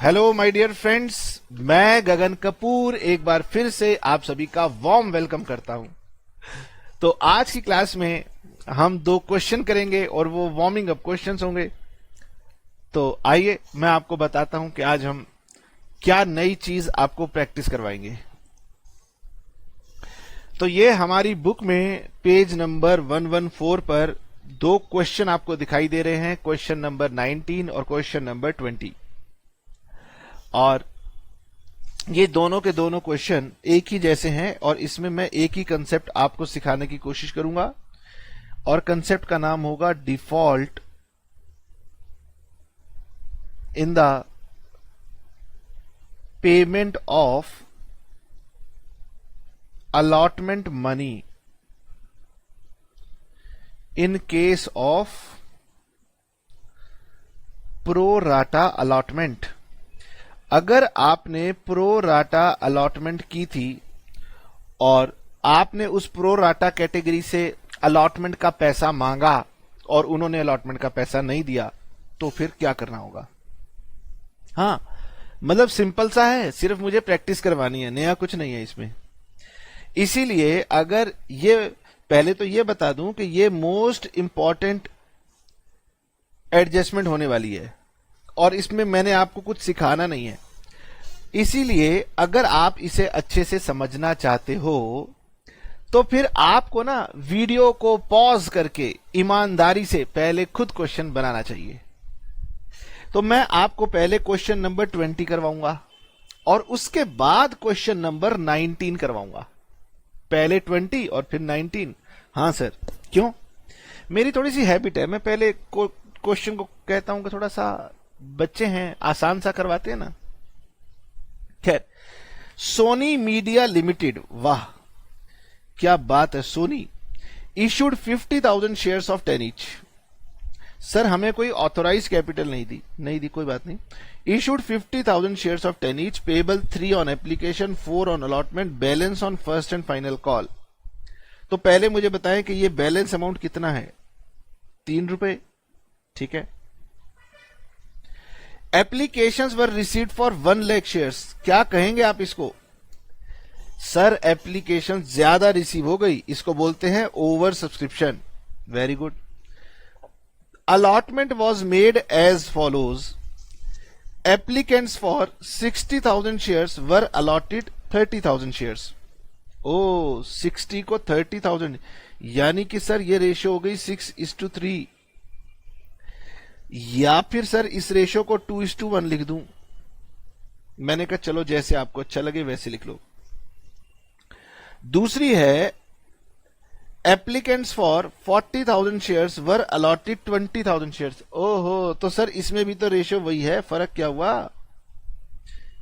Hello my dear friends, मैं गगन कपूर एक बार फिर से आप सभी का वार्म वेलकम करता हूं। तो आज की क्लास में हम 2 क्वेश्चन करेंगे और वो वार्मिंग अप क्वेश्चंस होंगे। तो आइए मैं आपको बताता हूं कि आज हम क्या नई चीज आपको प्रैक्टिस करवाएंगे। तो ये हमारी बुक में पेज नंबर 114 पर 2 क्वेश्चन आपको दिखाई दे रहे हैं, क्वेश्चन नंबर 19 और क्वेश्चन नंबर 20। और ये दोनों के दोनों क्वेश्चन एक ही जैसे हैं और इसमें मैं एक ही कंसेप्ट आपको सिखाने की कोशिश करूंगा और कंसेप्ट का नाम होगा default in the payment of allotment money in case of pro rata allotment। अगर आपने प्रो राटा अलॉटमेंट की थी और आपने उस प्रो राटा कैटेगरी से अलॉटमेंट का पैसा मांगा और उन्होंने अलॉटमेंट का पैसा नहीं दिया, तो फिर क्या करना होगा। हाँ, मतलब सिंपल सा है, सिर्फ मुझे प्रैक्टिस करवानी है, नया कुछ नहीं है इसमें। इसीलिए अगर ये पहले तो ये बता दूं कि ये मोस्ट इंपॉर्टेंट एडजस्टमेंट होने वाली है और इसमें मैंने आपको कुछ सिखाना नहीं है। इसीलिए अगर आप इसे अच्छे से समझना चाहते हो तो फिर आपको ना वीडियो को पॉज करके ईमानदारी से पहले खुद क्वेश्चन बनाना चाहिए। तो मैं आपको पहले क्वेश्चन नंबर 20 करवाऊंगा और उसके बाद क्वेश्चन नंबर 19 करवाऊंगा। पहले 20 और फिर 19। हाँ सर, क्यों? मेरी थोड़ी सी हैबिट है, मैं पहले क्वेश्चन को कहता हूं कि थोड़ा सा बच्चे हैं, आसान सा करवाते हैं ना। खैर, सोनी मीडिया लिमिटेड, वाह क्या बात है, Sony issued 50,000 shares of 10 each. Sir हमें कोई ऑथोराइज कैपिटल नहीं दी, कोई बात नहीं। Issued 50,000 shares of 10 each, payable 3 on application, 4 on allotment, balance on first and final call। तो पहले मुझे बताएं कि ये बैलेंस अमाउंट कितना है। 3 रुपए, ठीक है। Applications were received for 1 lakh shares, क्या कहेंगे आप इसको? सर एप्लीकेशन ज्यादा रिसीव हो गई, इसको बोलते हैं over subscription. Very good. Allotment was made as follows, applicants for 60,000 shares were allotted 30,000 shares। ओ 60 को 30,000, यानी कि सर ये रेशियो हो गई 6:3। या फिर सर इस रेशियो को 2:1 लिख दूं। मैंने कहा चलो जैसे आपको अच्छा लगे वैसे लिख लो। दूसरी है applicants for 40,000 shares were allotted 20,000 shares. ओहो, तो सर इसमें भी तो रेशियो वही है, फर्क क्या हुआ?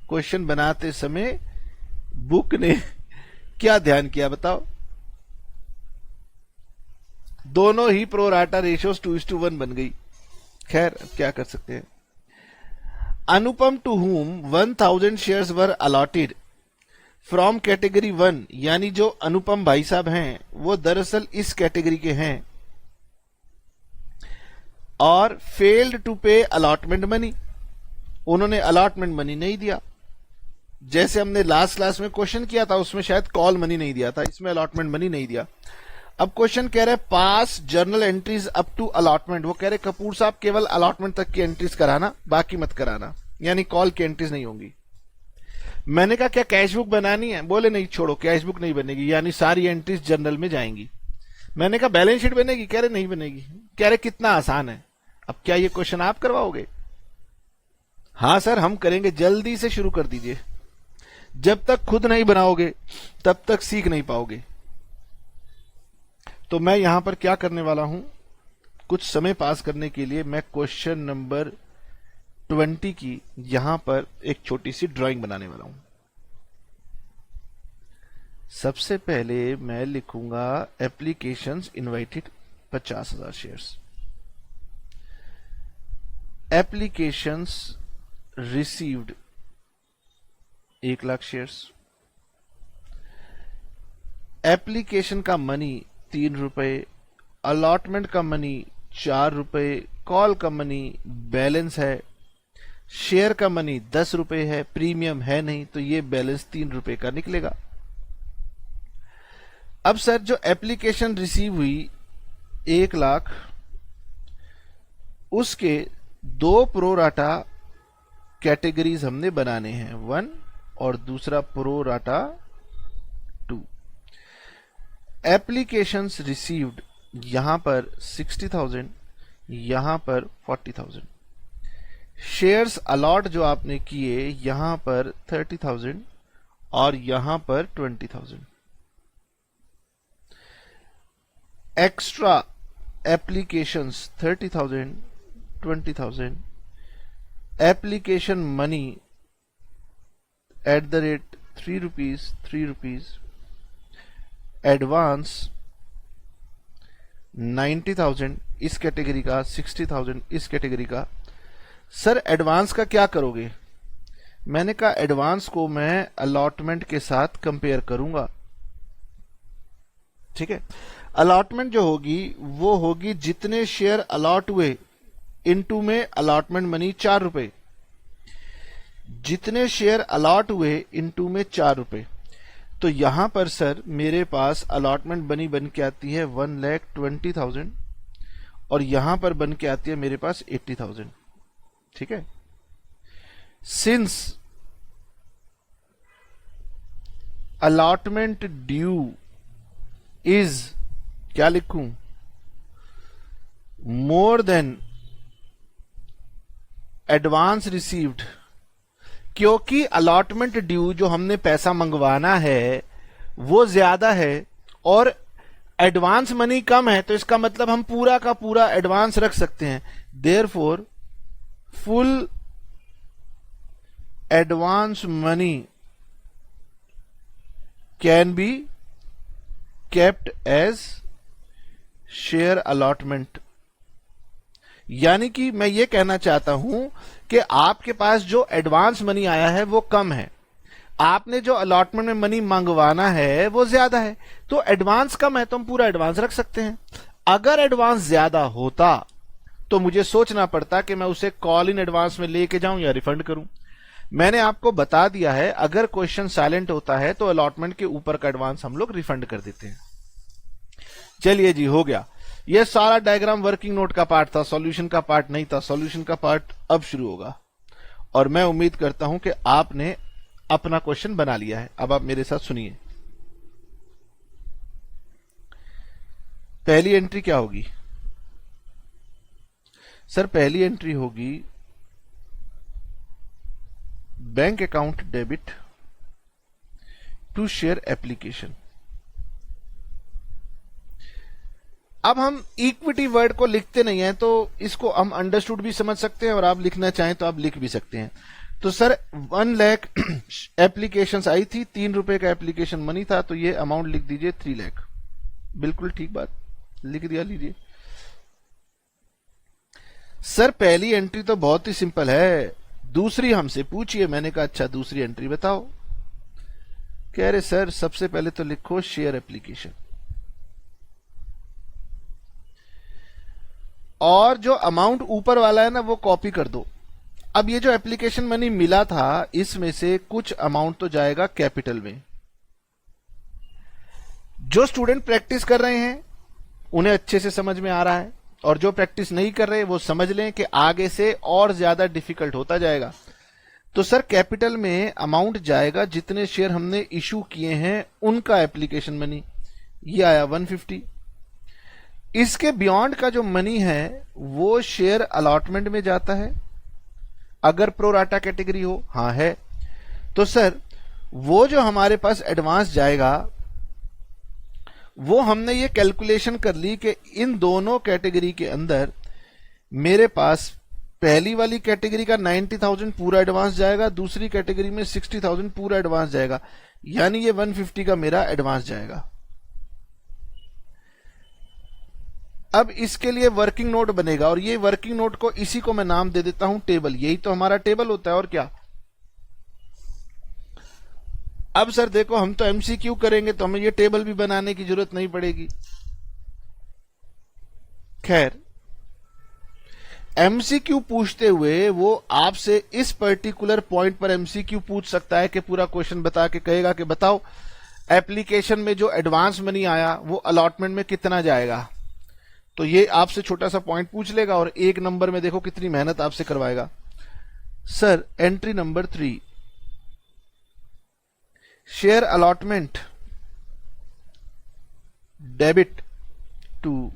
क्वेश्चन बनाते समय बुक ने क्या ध्यान किया बताओ? दोनों ही प्रो राटा रेशियोस 2:1 बन गई। खैर अब क्या कर सकते हैं। अनुपम to whom 1,000 shares were allotted from category 1, यानी जो अनुपम भाई साहब हैं वो दरअसल इस कैटेगरी के हैं और failed to pay allotment money, उन्होंने अलॉटमेंट मनी नहीं दिया। जैसे हमने लास्ट क्लास में क्वेश्चन किया था उसमें शायद कॉल मनी नहीं दिया था, इसमें अलॉटमेंट मनी नहीं दिया। अब क्वेश्चन कह रहे हैं pass journal entries up to allotment. वो कह रहे कपूर साहब केवल अलॉटमेंट तक की एंट्रीज कराना, बाकी मत कराना, यानी कॉल की एंट्रीज नहीं होंगी। मैंने कहा क्या कैश बुक बनानी है? बोले नहीं छोड़ो, कैश बुक नहीं बनेगी, यानी सारी एंट्रीज जर्नल में जाएंगी। मैंने कहा बैलेंस शीट बनेगी? कह रहे नहीं बनेगी। कह रहे कितना आसान है। अब क्या ये क्वेश्चन आप करवाओगे? हाँ सर हम करेंगे, जल्दी से शुरू कर दीजिए। जब तक खुद नहीं बनाओगे तब तक सीख नहीं पाओगे। तो मैं यहां पर क्या करने वाला हूं, कुछ समय पास करने के लिए मैं क्वेश्चन नंबर 20 की यहां पर एक छोटी सी ड्राइंग बनाने वाला हूं। सबसे पहले मैं लिखूंगा applications invited 50,000 shares, applications received 1 lakh shares, application का मनी 3 रुपए, अलॉटमेंट का मनी 4 रुपए, कॉल का मनी बैलेंस है शेयर का मनी 10 रुपए है, प्रीमियम है नहीं, तो ये बैलेंस 3 रुपए का निकलेगा। अब सर जो एप्लीकेशन रिसीव हुई 1 लाख, उसके 2 प्रोराटा कैटेगरीज हमने बनाने हैं, 1 और दूसरा प्रोराटा 2। एप्लीकेशंस रिसीव्ड यहां पर 60,000, यहां पर 40,000। शेयर्स अलॉट जो आपने किए यहां पर 30,000 और यहां पर 20,000। Extra applications 30,000, 20,000। Application money @ 3 rupees, 3 rupees। Advance 90,000 इस कैटेगरी का, 60,000 इस कैटेगरी का। सर एडवांस का क्या करोगे? मैंने कहा एडवांस को मैं अलॉटमेंट के साथ कंपेयर करूंगा। ठीक है, अलॉटमेंट जो होगी वो होगी जितने शेयर अलॉट हुए इनटू में अलॉटमेंट मनी 4 रुपए, जितने शेयर अलॉट हुए इनटू में 4 रुपए। तो यहां पर सर मेरे पास अलॉटमेंट बनी बन के आती है 1,20,000 और यहां पर बन के आती है मेरे पास 80,000। ठीक है, सिंस अलॉटमेंट ड्यू इज, क्या लिखूं, मोर देन एडवांस रिसीव्ड, क्योंकि अलॉटमेंट ड्यू जो हमने पैसा मंगवाना है वो ज्यादा है और एडवांस मनी कम है, तो इसका मतलब हम पूरा का पूरा एडवांस रख सकते हैं। Therefore full advance money can be kept as share allotment. यानी कि मैं ये कहना चाहता हूं कि आपके पास जो एडवांस मनी आया है वो कम है, आपने जो अलॉटमेंट में मनी मंगवाना है वो ज्यादा है, तो एडवांस कम है तो हम पूरा एडवांस रख सकते हैं। अगर एडवांस ज्यादा होता तो मुझे सोचना पड़ता कि मैं उसे कॉल इन एडवांस में लेके जाऊं या रिफंड करूं। मैंने आपको बता दिया है अगर क्वेश्चन साइलेंट होता है तो अलॉटमेंट के ऊपर का एडवांस हम लोग रिफंड कर देते हैं। चलिए जी, हो गया। यह सारा डायग्राम वर्किंग नोट का पार्ट था, सॉल्यूशन का पार्ट नहीं था। सॉल्यूशन का पार्ट अब शुरू होगा और मैं उम्मीद करता हूं कि आपने अपना क्वेश्चन बना लिया है। अब आप मेरे साथ सुनिए। पहली एंट्री क्या होगी? सर पहली एंट्री होगी bank account debit to share application. अब हम इक्विटी वर्ड को लिखते नहीं है तो इसको हम अंडरस्टूड भी समझ सकते हैं और आप लिखना चाहें तो आप लिख भी सकते हैं। तो सर 1 लाख एप्लीकेशंस आई थी, 3 रुपए का एप्लीकेशन मनी था, तो ये अमाउंट लिख दीजिए 3 लाख। बिल्कुल ठीक बात, लिख दिया। लीजिए सर पहली एंट्री तो बहुत ही सिंपल है, दूसरी हमसे पूछिए। मैंने कहा अच्छा दूसरी एंट्री बताओ। कह रहे सर सबसे पहले तो लिखो शेयर एप्लीकेशन और जो अमाउंट ऊपर वाला है ना वो कॉपी कर दो। अब ये जो एप्लीकेशन मनी मिला था इसमें से कुछ अमाउंट तो जाएगा कैपिटल में। जो स्टूडेंट प्रैक्टिस कर रहे हैं उन्हें अच्छे से समझ में आ रहा है और जो प्रैक्टिस नहीं कर रहे वो समझ लें कि आगे से और ज्यादा डिफिकल्ट होता जाएगा। तो सर कैपिटल में अमाउंट जाएगा जितने शेयर हमने इशू किए हैं उनका एप्लीकेशन मनी, ये आया 150। इसके बियॉन्ड का जो मनी है वो शेयर अलॉटमेंट में जाता है अगर प्रोराटा कैटेगरी हो, हाँ है। तो सर वो जो हमारे पास एडवांस जाएगा वो हमने ये कैलकुलेशन कर ली कि इन दोनों कैटेगरी के अंदर मेरे पास पहली वाली कैटेगरी का 90,000 पूरा एडवांस जाएगा, दूसरी कैटेगरी में 60,000 पूरा एडवांस जाएगा, यानी ये 150 का मेरा एडवांस जाएगा। अब इसके लिए वर्किंग नोट बनेगा और ये वर्किंग नोट को इसी को मैं नाम दे देता हूं टेबल। यही तो हमारा टेबल होता है और क्या। अब सर देखो हम तो एमसीक्यू करेंगे तो हमें ये टेबल भी बनाने की जरूरत नहीं पड़ेगी। खैर एमसीक्यू पूछते हुए वो आपसे इस पर्टिकुलर पॉइंट पर एमसीक्यू पूछ सकता है कि पूरा क्वेश्चन बता के कहेगा कि बताओ एप्लीकेशन में जो एडवांस मनी आया वो अलॉटमेंट में कितना जाएगा। तो ये आपसे छोटा सा पॉइंट पूछ लेगा और एक नंबर में देखो कितनी मेहनत आपसे करवाएगा। Sir entry number 3, share allotment debit to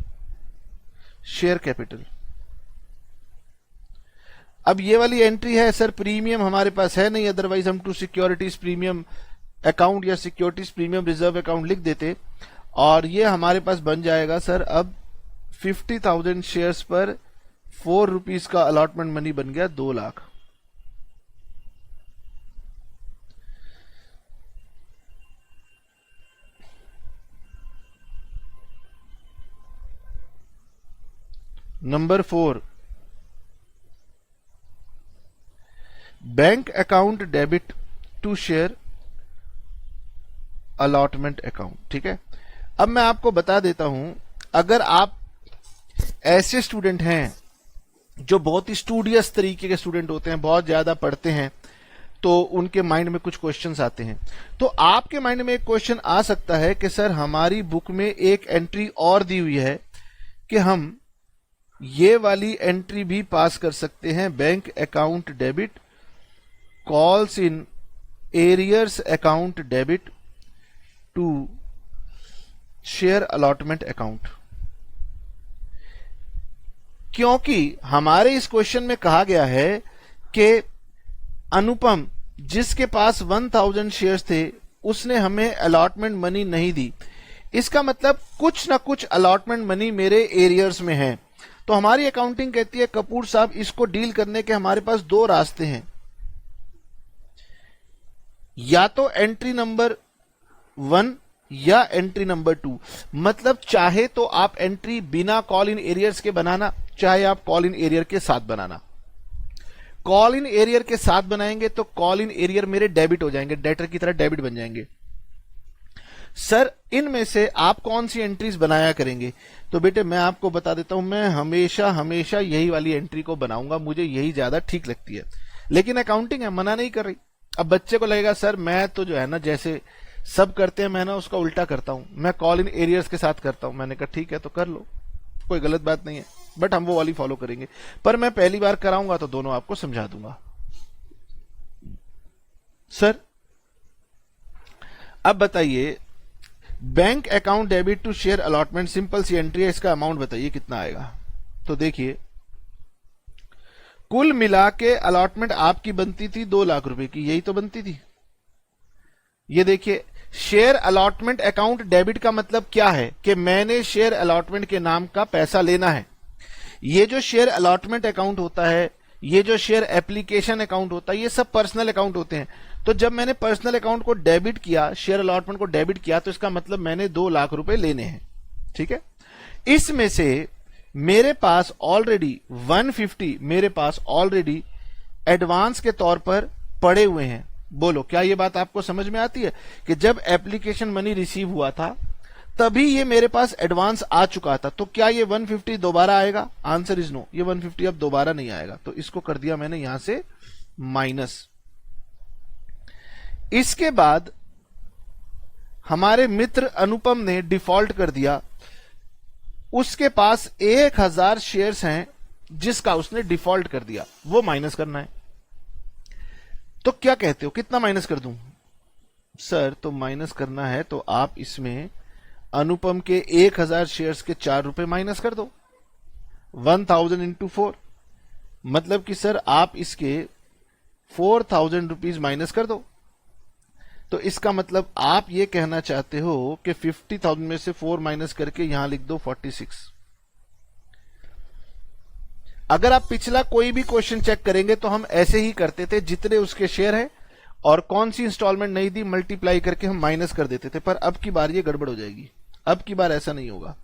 share capital. अब ये वाली एंट्री है सर, प्रीमियम हमारे पास है नहीं, अदरवाइज हम टू सिक्योरिटीज प्रीमियम अकाउंट या सिक्योरिटीज प्रीमियम रिजर्व अकाउंट लिख देते और ये हमारे पास बन जाएगा सर। अब 50,000 शेयर्स पर 4 रुपीज का अलॉटमेंट मनी बन गया 2 lakh. Number 4, bank account debit to share allotment account. ठीक है, अब मैं आपको बता देता हूं, अगर आप ऐसे स्टूडेंट हैं जो बहुत ही स्टूडियस तरीके के स्टूडेंट होते हैं, बहुत ज्यादा पढ़ते हैं, तो उनके माइंड में कुछ क्वेश्चंस आते हैं। तो आपके माइंड में एक क्वेश्चन आ सकता है कि सर हमारी बुक में एक एंट्री और दी हुई है कि हम ये वाली एंट्री भी पास कर सकते हैं, bank account debit calls in arrears account debit to share allotment account. क्योंकि हमारे इस क्वेश्चन में कहा गया है कि अनुपम जिसके पास 1000 शेयर्स थे उसने हमें अलॉटमेंट मनी नहीं दी। इसका मतलब कुछ ना कुछ अलॉटमेंट मनी मेरे एरियर्स में है। तो हमारी अकाउंटिंग कहती है कपूर साहब इसको डील करने के हमारे पास 2 रास्ते हैं, या तो एंट्री नंबर 1 या एंट्री नंबर 2। मतलब चाहे तो आप एंट्री बिना कॉल इन एरियर्स के बनाना, चाहे आप कॉल इन एरियर के साथ बनाना। कॉल इन एरियर के साथ बनाएंगे तो कॉल इन एरियर मेरे डेबिट हो जाएंगे, डेटर की तरह डेबिट बन जाएंगे। सर इनमें से आप कौन सी एंट्रीज बनाया करेंगे? तो बेटे मैं आपको बता देता हूं, मैं हमेशा हमेशा यही वाली एंट्री को बनाऊंगा, मुझे यही ज्यादा ठीक लगती है। लेकिन अकाउंटिंग है, मना नहीं कर रही। अब बच्चे को लगेगा सर मैं तो जो है ना जैसे सब करते हैं मैं ना उसका उल्टा करता हूं, मैं कॉल इन एरियर्स के साथ करता हूं। मैंने कहा ठीक है तो कर लो, कोई गलत बात नहीं है, बट हम वो वाली फॉलो करेंगे। पर मैं पहली बार कराऊंगा तो दोनों आपको समझा दूंगा। सर अब बताइए, bank account debit to share allotment, simple सी एंट्री है, इसका अमाउंट बताइए कितना आएगा। तो देखिए कुल मिला के अलॉटमेंट आपकी बनती थी 2 लाख रुपए की, यही तो बनती थी। ये देखिए शेयर अलॉटमेंट अकाउंट डेबिट का मतलब क्या है कि मैंने शेयर अलॉटमेंट के नाम का पैसा लेना है। ये जो शेयर अलॉटमेंट अकाउंट होता है, ये जो शेयर एप्लीकेशन अकाउंट होता है, ये सब पर्सनल अकाउंट होते हैं। तो जब मैंने पर्सनल अकाउंट को डेबिट किया, शेयर अलॉटमेंट को डेबिट किया, तो इसका मतलब मैंने 2 लाख रुपए लेने हैं। ठीक है, इसमें से मेरे पास ऑलरेडी 150 मेरे पास ऑलरेडी एडवांस के तौर पर पड़े हुए हैं। बोलो क्या ये बात आपको समझ में आती है कि जब एप्लीकेशन मनी रिसीव हुआ था तभी ये मेरे पास एडवांस आ चुका था। तो क्या ये 150 दोबारा आएगा? आंसर इज नो, ये 150 अब दोबारा नहीं आएगा। तो इसको कर दिया मैंने यहां से माइनस। इसके बाद हमारे मित्र अनुपम ने डिफॉल्ट कर दिया, उसके पास 1000 शेयर्स हैं जिसका उसने डिफॉल्ट कर दिया, वो माइनस करना है। तो क्या कहते हो कितना माइनस कर दूं? सर तो माइनस करना है तो आप इसमें अनुपम के 1000 शेयर्स के 4 रुपए माइनस कर दो, 1000 इंटू 4, मतलब कि सर आप इसके 4000 रुपीज माइनस कर दो। तो इसका मतलब आप ये कहना चाहते हो कि 50,000 में से 4 माइनस करके यहां लिख दो 46। अगर आप पिछला कोई भी क्वेश्चन चेक करेंगे तो हम ऐसे ही करते थे, जितने उसके शेयर हैं और कौन सी इंस्टॉलमेंट नहीं दी मल्टीप्लाई करके हम माइनस कर देते थे। पर अब की बार ये गड़बड़ हो जाएगी, अब की बार ऐसा नहीं होगा।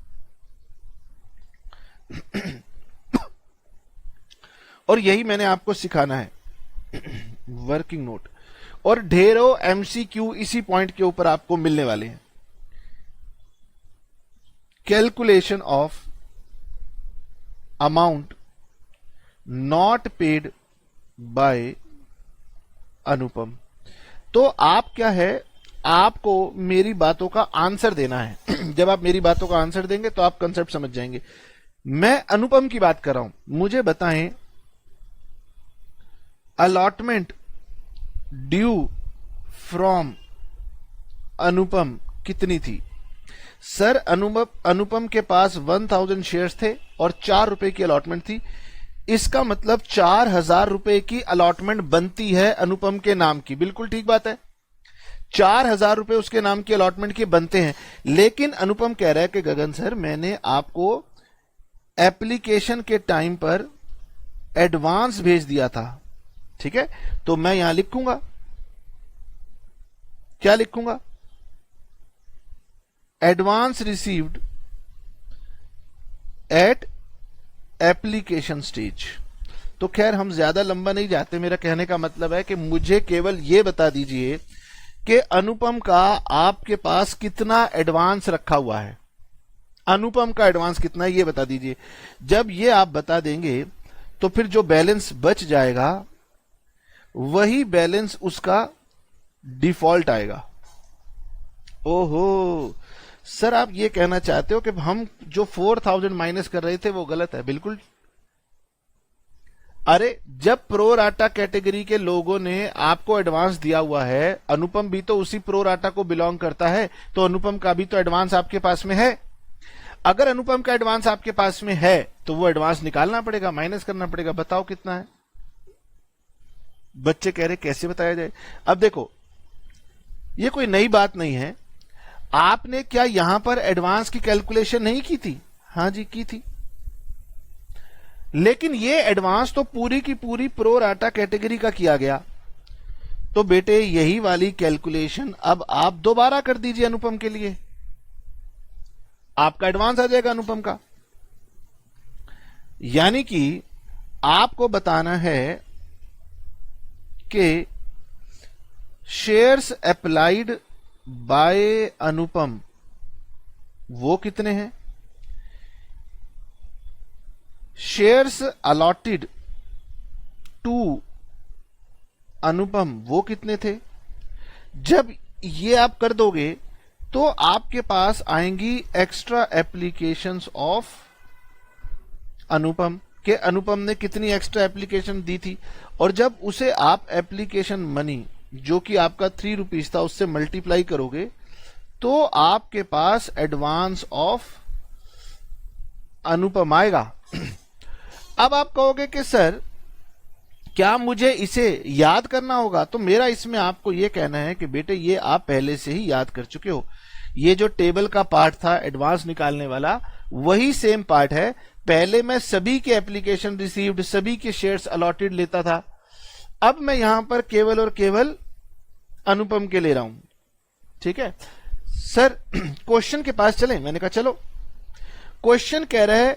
और यही मैंने आपको सिखाना है, वर्किंग नोट। और ढेरों एमसीक्यू इसी पॉइंट के ऊपर आपको मिलने वाले हैं। Calculation of amount not paid by Anupam. तो आप क्या है, आपको मेरी बातों का आंसर देना है। जब आप मेरी बातों का आंसर देंगे तो आप कंसेप्ट समझ जाएंगे। मैं अनुपम की बात कर रहा हूं, मुझे बताएं अलॉटमेंट ड्यू फ्रॉम अनुपम कितनी थी। सर अनुपम के पास 1000 शेयर्स थे और 4 रुपए की अलॉटमेंट थी। इसका मतलब 4000 रुपए की अलॉटमेंट बनती है अनुपम के नाम की। बिल्कुल ठीक बात है, 4000 रुपए उसके नाम की अलॉटमेंट के बनते हैं। लेकिन अनुपम कह रहा है कि गगन सर, मैंने आपको एप्लीकेशन के टाइम पर एडवांस भेज दिया था। ठीक है, तो मैं यहां लिखूंगा, क्या लिखूंगा, advance received at application stage. तो खैर हम ज्यादा लंबा नहीं जाते, मेरा कहने का मतलब है कि मुझे केवल यह बता दीजिए कि अनुपम का आपके पास कितना एडवांस रखा हुआ है। अनुपम का एडवांस कितना है ये बता दीजिए। जब ये आप बता देंगे तो फिर जो बैलेंस बच जाएगा वही बैलेंस उसका डिफॉल्ट आएगा। ओहो सर, आप ये कहना चाहते हो कि हम जो 4000 माइनस कर रहे थे वो गलत है। बिल्कुल, अरे जब प्रो राटा कैटेगरी के लोगों ने आपको एडवांस दिया हुआ है, अनुपम भी तो उसी प्रो राटा को बिलोंग करता है, तो अनुपम का भी तो एडवांस आपके पास में है। अगर अनुपम का एडवांस आपके पास में है तो वो एडवांस निकालना पड़ेगा, माइनस करना पड़ेगा। बताओ कितना है। बच्चे कह रहे कैसे बताया जाए। अब देखो, ये कोई नई बात नहीं है। आपने क्या यहां पर एडवांस की कैलकुलेशन नहीं की थी? हां जी की थी, लेकिन ये एडवांस तो पूरी की पूरी प्रो राटा कैटेगरी का किया गया। तो बेटे यही वाली कैलकुलेशन अब आप दोबारा कर दीजिए अनुपम के लिए, आपका एडवांस आ जाएगा अनुपम का। यानी कि आपको बताना है कि शेयर्स अप्लाइड बाय अनुपम वो कितने हैं, शेयर्स अलॉटेड टू अनुपम वो कितने थे। जब ये आप कर दोगे तो आपके पास आएंगी एक्स्ट्रा एप्लीकेशंस ऑफ अनुपम के अनुपम ने कितनी एक्स्ट्रा एप्लीकेशन दी थी, और जब उसे आप एप्लीकेशन मनी जो कि आपका 3 रुपीज था उससे मल्टीप्लाई करोगे तो आपके पास एडवांस ऑफ अनुपम आएगा। अब आप कहोगे कि सर क्या मुझे इसे याद करना होगा, तो मेरा इसमें आपको यह कहना है कि बेटे ये आप पहले से ही याद कर चुके हो। ये जो टेबल का पार्ट था एडवांस निकालने वाला वही सेम पार्ट है। पहले मैं सभी के एप्लीकेशन रिसीव्ड, सभी के शेयर्स अलॉटेड लेता था, अब मैं यहां पर केवल और केवल अनुपम के ले रहा हूं। ठीक है सर, क्वेश्चन के पास चलें। मैंने कहा चलो। क्वेश्चन कह रहा है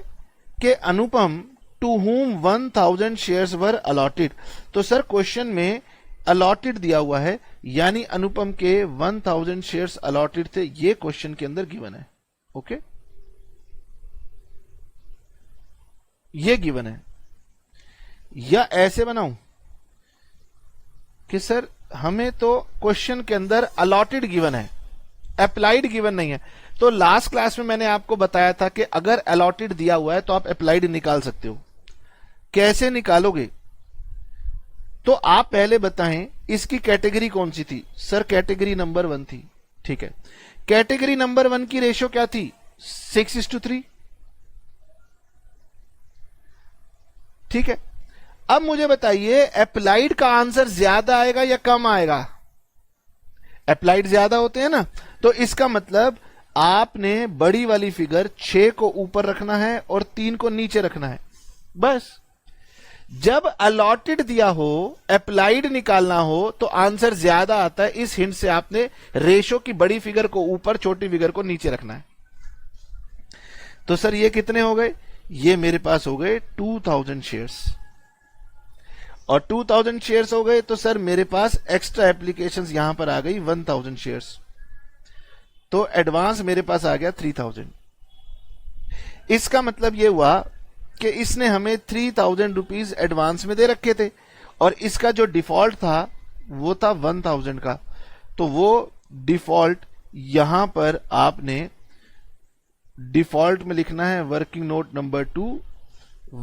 कि अनुपम to whom 1000 shares were allotted. तो सर क्वेश्चन में अलॉटेड दिया हुआ है, यानी अनुपम के 1000 शेयर्स अलॉटेड थे, ये क्वेश्चन के अंदर गिवन है। ओके, ये गिवन है। या ऐसे बनाऊं कि सर हमें तो क्वेश्चन के अंदर अलॉटेड गिवन है, अप्लाइड गिवन नहीं है। तो लास्ट क्लास में मैंने आपको बताया था कि अगर अलॉटेड दिया हुआ है तो आप अप्लाइड निकाल सकते हो। कैसे निकालोगे, तो आप पहले बताएं इसकी कैटेगरी कौन सी थी। सर कैटेगरी नंबर 1 थी। ठीक है, कैटेगरी नंबर 1 की रेशियो क्या थी, 6:3। ठीक है, अब मुझे बताइए अप्लाइड का आंसर ज्यादा आएगा या कम आएगा। अप्लाइड ज्यादा होते हैं ना, तो इसका मतलब आपने बड़ी वाली फिगर 6 को ऊपर रखना है और 3 को नीचे रखना है। बस जब अलॉटेड दिया हो, अप्लाइड निकालना हो तो आंसर ज्यादा आता है। इस हिंट से आपने रेशो की बड़ी फिगर को ऊपर, छोटी फिगर को नीचे रखना है। तो सर ये कितने हो गए, ये मेरे पास हो गए 2000 शेयर्स, और 2000 शेयर्स हो गए तो सर मेरे पास एक्स्ट्रा एप्लीकेशंस यहां पर आ गई 1000 शेयर्स, तो एडवांस मेरे पास आ गया 3000। इसका मतलब यह हुआ कि इसने हमें 3000 रुपीज एडवांस में दे रखे थे और इसका जो डिफॉल्ट था वो था 1000 का, तो वो डिफॉल्ट यहां पर आपने डिफॉल्ट में लिखना है वर्किंग नोट नंबर 2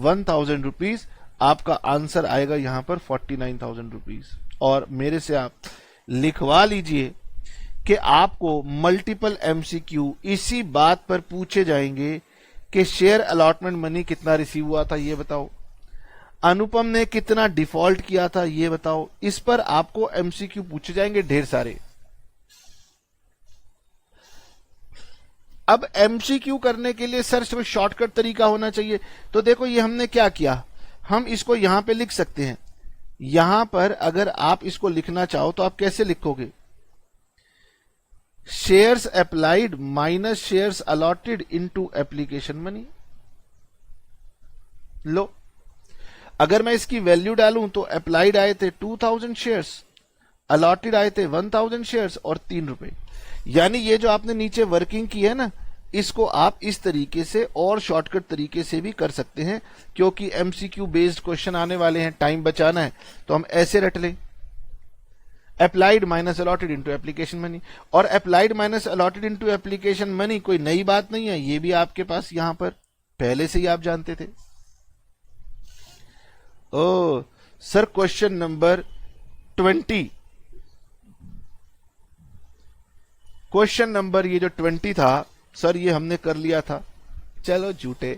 1000 रुपीज। आपका आंसर आएगा यहां पर 49,000 रुपीज। और मेरे से आप लिखवा लीजिए कि आपको मल्टीपल एमसीक्यू इसी बात पर पूछे जाएंगे कि शेयर अलॉटमेंट मनी कितना रिसीव हुआ था ये बताओ, अनुपम ने कितना डिफॉल्ट किया था ये बताओ। इस पर आपको एमसीक्यू पूछे जाएंगे ढेर सारे। अब एमसीक्यू करने के लिए सर शॉर्टकट तरीका होना चाहिए। तो देखो ये हमने क्या किया, हम इसको यहां पे लिख सकते हैं। यहां पर अगर आप इसको लिखना चाहो तो आप कैसे लिखोगे, shares applied minus shares allotted into application money. लो, अगर मैं इसकी वैल्यू डालूं तो अप्लाइड आए थे 2000 शेयर्स, अलॉटेड आए थे 1000 शेयर्स और 3 रुपए। यानी ये जो आपने नीचे वर्किंग की है ना, इसको आप इस तरीके से और शॉर्टकट तरीके से भी कर सकते हैं, क्योंकि एमसीक्यू बेस्ड क्वेश्चन आने वाले हैं, टाइम बचाना है तो हम ऐसे रट लें, applied minus allotted into application money. और applied minus allotted into application money कोई नई बात नहीं है, ये भी आपके पास यहां पर पहले से ही आप जानते थे। ओ sir, question number 20, question number ये जो 20 था सर, ये हमने कर लिया था। चलो झूठे,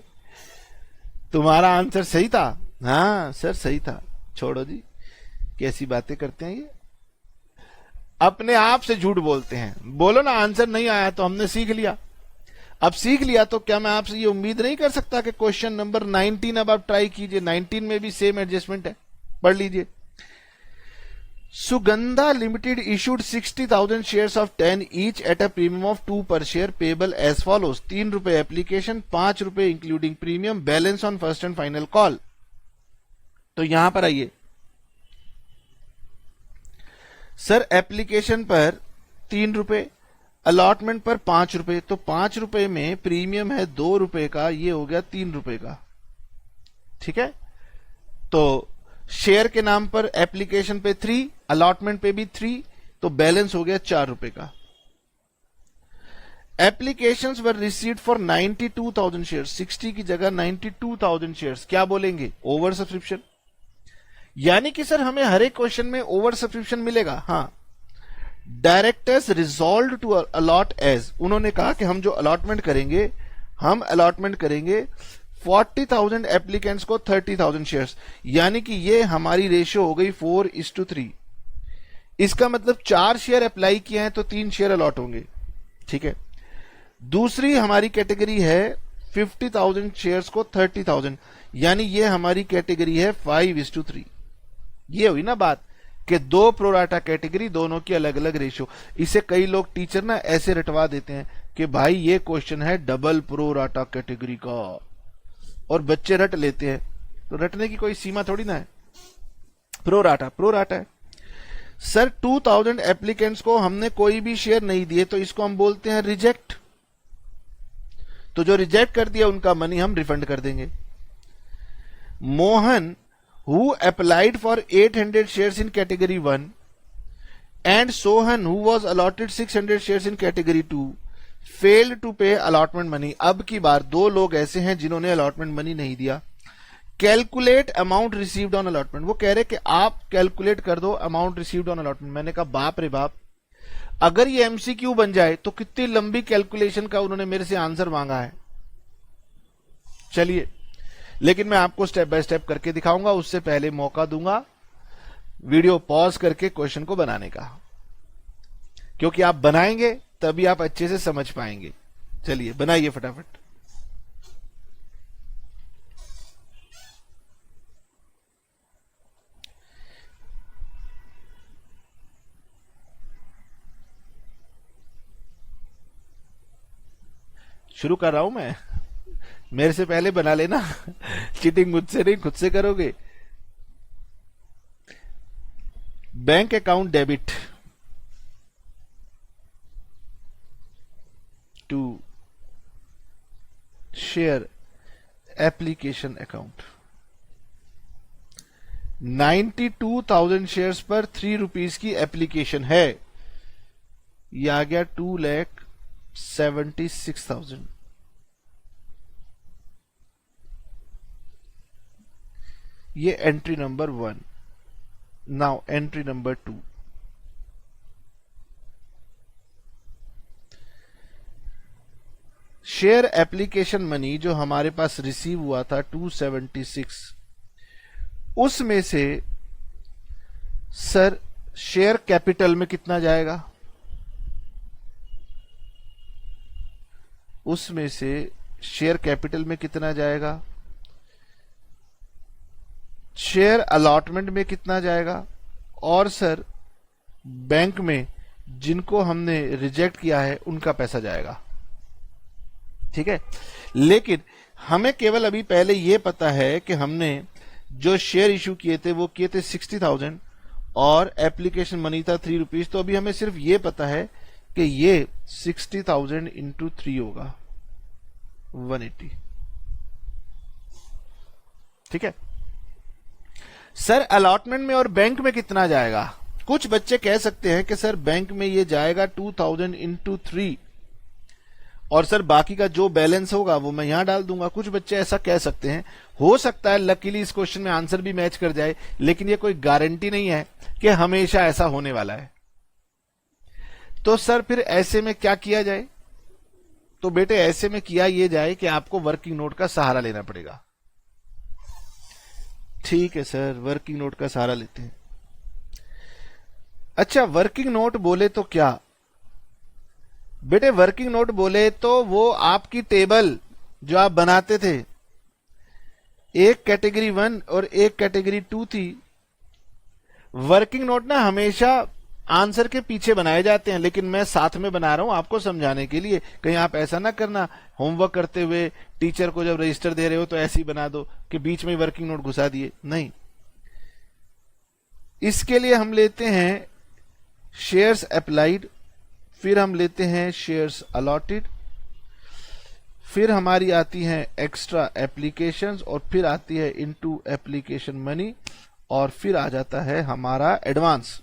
तुम्हारा आंसर सही था। हाँ सर सही था, छोड़ो जी, कैसी बातें करते हैं ये, अपने आप से झूठ बोलते हैं। बोलो ना आंसर नहीं आया तो हमने सीख लिया। अब सीख लिया तो क्या मैं आपसे ये उम्मीद नहीं कर सकता कि क्वेश्चन नंबर 19 अब आप ट्राई कीजिए। 19 में भी सेम एडजस्टमेंट है, पढ़ लीजिए। Sugandha limited issued 60,000 shares of 10 each at a premium of 2 per share payable as follows: 3 रुपए एप्लीकेशन, 5 रुपए including premium, balance on first and final call. तो यहां पर आइए सर, एप्लीकेशन पर 3 रुपए, अलॉटमेंट पर 5 रुपए, तो 5 रुपए में प्रीमियम है 2 रुपए का, ये हो गया 3 रुपए का। ठीक है, तो शेयर के नाम पर एप्लीकेशन पे 3, अलॉटमेंट पे भी 3, तो बैलेंस हो गया 4 रुपए का। Applications were received for 92,000 shares, 60 की जगह 92,000 शेयर्स, क्या बोलेंगे, ओवर सब्सक्रिप्शन। यानी कि सर हमें हर एक क्वेश्चन में ओवर सब्सक्रिप्शन मिलेगा। हाँ, directors resolve to allot as, उन्होंने कहा कि हम जो अलॉटमेंट करेंगे, हम अलॉटमेंट करेंगे 40,000 एप्लीकेंट्स को 30,000 शेयर्स, यानी कि ये हमारी रेशियो हो गई 4:3। इसका मतलब 4 शेयर अप्लाई किए हैं तो 3 शेयर अलॉट होंगे। ठीक है, दूसरी हमारी कैटेगरी है 50,000 शेयर्स को 30,000, यानी ये हमारी कैटेगरी है 5:3। ये हुई ना बात कि 2 प्रोराटा कैटेगरी, दोनों की अलग अलग रेशियो। इसे कई लोग टीचर ना ऐसे रटवा देते हैं कि भाई ये क्वेश्चन है डबल प्रोराटा कैटेगरी का, और बच्चे रट लेते हैं। तो रटने की कोई सीमा थोड़ी ना है, प्रोराटा प्रोराटा है। सर 2000 एप्लीकेंट्स को हमने कोई भी शेयर नहीं दिए, तो इसको हम बोलते हैं रिजेक्ट। तो जो रिजेक्ट कर दिया उनका मनी हम रिफंड कर देंगे। Mohan who applied for 800 shares in category 1 and Sohan who was allotted 600 shares in category 2 failed to pay allotment money. अब की बार 2 लोग ऐसे हैं जिन्होंने अलॉटमेंट मनी नहीं दिया। Calculate amount received on allotment, वो कह रहे कि आप कैलकुलेट कर दो अमाउंट रिसीव्ड ऑन अलॉटमेंट। मैंने कहा बाप रे बाप, अगर ये एमसीक्यू बन जाए तो कितनी लंबी कैलकुलेशन का उन्होंने मेरे से आंसर मांगा है। चलिए, लेकिन मैं आपको स्टेप बाय स्टेप करके दिखाऊंगा, उससे पहले मौका दूंगा वीडियो पॉज करके क्वेश्चन को बनाने का, क्योंकि आप बनाएंगे तभी आप अच्छे से समझ पाएंगे। चलिए बनाइए फटाफट। शुरू कर रहा हूं मैं, मेरे से पहले बना लेना। चीटिंग मुझसे नहीं, खुद से करोगे। Bank account debit to share application account. 92,000 shares पर 3 रुपीज की एप्लीकेशन है, ये आ गया 2,76,000। ये entry number 1। Now entry number 2। Share application money जो हमारे पास रिसीव हुआ था 276, उसमें से सर शेयर कैपिटल में कितना जाएगा? उसमें से शेयर कैपिटल में कितना जाएगा? शेयर अलॉटमेंट में कितना जाएगा? और सर बैंक में जिनको हमने रिजेक्ट किया है उनका पैसा जाएगा। ठीक है, लेकिन हमें केवल अभी पहले यह पता है कि हमने जो शेयर इशू किए थे वो किए थे 60,000 और एप्लीकेशन मनी था 3 रुपीज। तो अभी हमें सिर्फ ये पता है कि ये 60,000 इंटू 3 होगा 180। ठीक है सर, अलॉटमेंट में और बैंक में कितना जाएगा? कुछ बच्चे कह सकते हैं कि सर बैंक में ये जाएगा 2,000 इंटू 3 और सर बाकी का जो बैलेंस होगा वो मैं यहां डाल दूंगा। कुछ बच्चे ऐसा कह सकते हैं, हो सकता है लकीली इस क्वेश्चन में आंसर भी मैच कर जाए, लेकिन ये कोई गारंटी नहीं है कि हमेशा ऐसा होने वाला है। तो सर फिर ऐसे में क्या किया जाए? तो बेटे ऐसे में किया ये जाए कि आपको वर्किंग नोट का सहारा लेना पड़ेगा। ठीक है सर, वर्किंग नोट का सहारा लेते हैं। अच्छा, वर्किंग नोट बोले तो क्या बेटे? वर्किंग नोट बोले तो वो आपकी टेबल जो आप बनाते थे, एक कैटेगरी 1 और एक कैटेगरी 2 थी। वर्किंग नोट ना हमेशा आंसर के पीछे बनाए जाते हैं, लेकिन मैं साथ में बना रहा हूं आपको समझाने के लिए। कहीं आप ऐसा ना करना होमवर्क करते हुए टीचर को जब रजिस्टर दे रहे हो तो ऐसे ही बना दो कि बीच में वर्किंग नोट घुसा दिए, नहीं। इसके लिए हम लेते हैं शेयर्स अप्लाइड, फिर हम लेते हैं शेयर्स अलॉटेड, फिर हमारी आती है एक्स्ट्रा एप्लीकेशंस और फिर आती है इनटू एप्लीकेशन मनी और फिर आ जाता है हमारा एडवांस।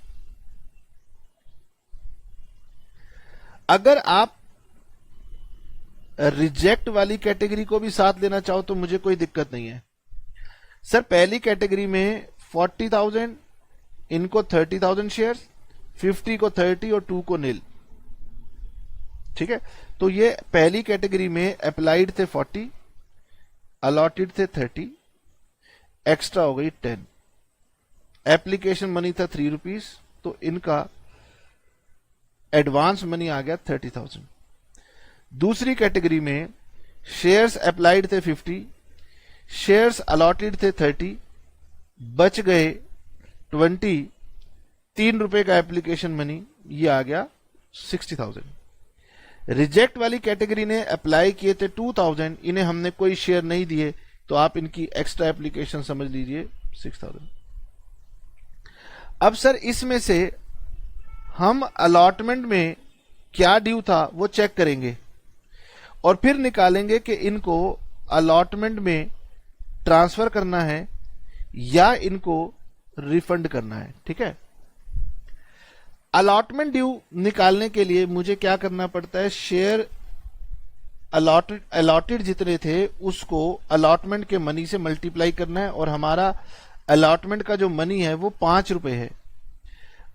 अगर आप रिजेक्ट वाली कैटेगरी को भी साथ लेना चाहो तो मुझे कोई दिक्कत नहीं है। सर पहली कैटेगरी में 40,000, इनको 30,000 शेयर्स, 50 को 30 और 2 को नील। ठीक है, तो ये पहली कैटेगरी में अप्लाइड थे 40, अलॉटेड थे 30, एक्स्ट्रा हो गई 10, एप्लीकेशन मनी था 3 रुपीज, तो इनका एडवांस मनी आ गया 30,000। दूसरी कैटेगरी में शेयर्स अप्लाइड थे 50, शेयर्स अलॉटेड थे 30, बच गए 20, 3 रुपए का एप्लीकेशन मनी, ये आ गया 60,000। रिजेक्ट वाली कैटेगरी ने अप्लाई किए थे 2,000, इन्हें हमने कोई शेयर नहीं दिए, तो आप इनकी एक्स्ट्रा एप्लीकेशन समझ लीजिए 6,000। अब सर इसमें से हम अलॉटमेंट में क्या ड्यू था वो चेक करेंगे और फिर निकालेंगे कि इनको अलॉटमेंट में ट्रांसफर करना है या इनको रिफंड करना है। ठीक है, अलॉटमेंट ड्यू निकालने के लिए मुझे क्या करना पड़ता है? शेयर अलॉटेड जितने थे उसको अलॉटमेंट के मनी से मल्टीप्लाई करना है और हमारा अलॉटमेंट का जो मनी है वो 5 रुपए है।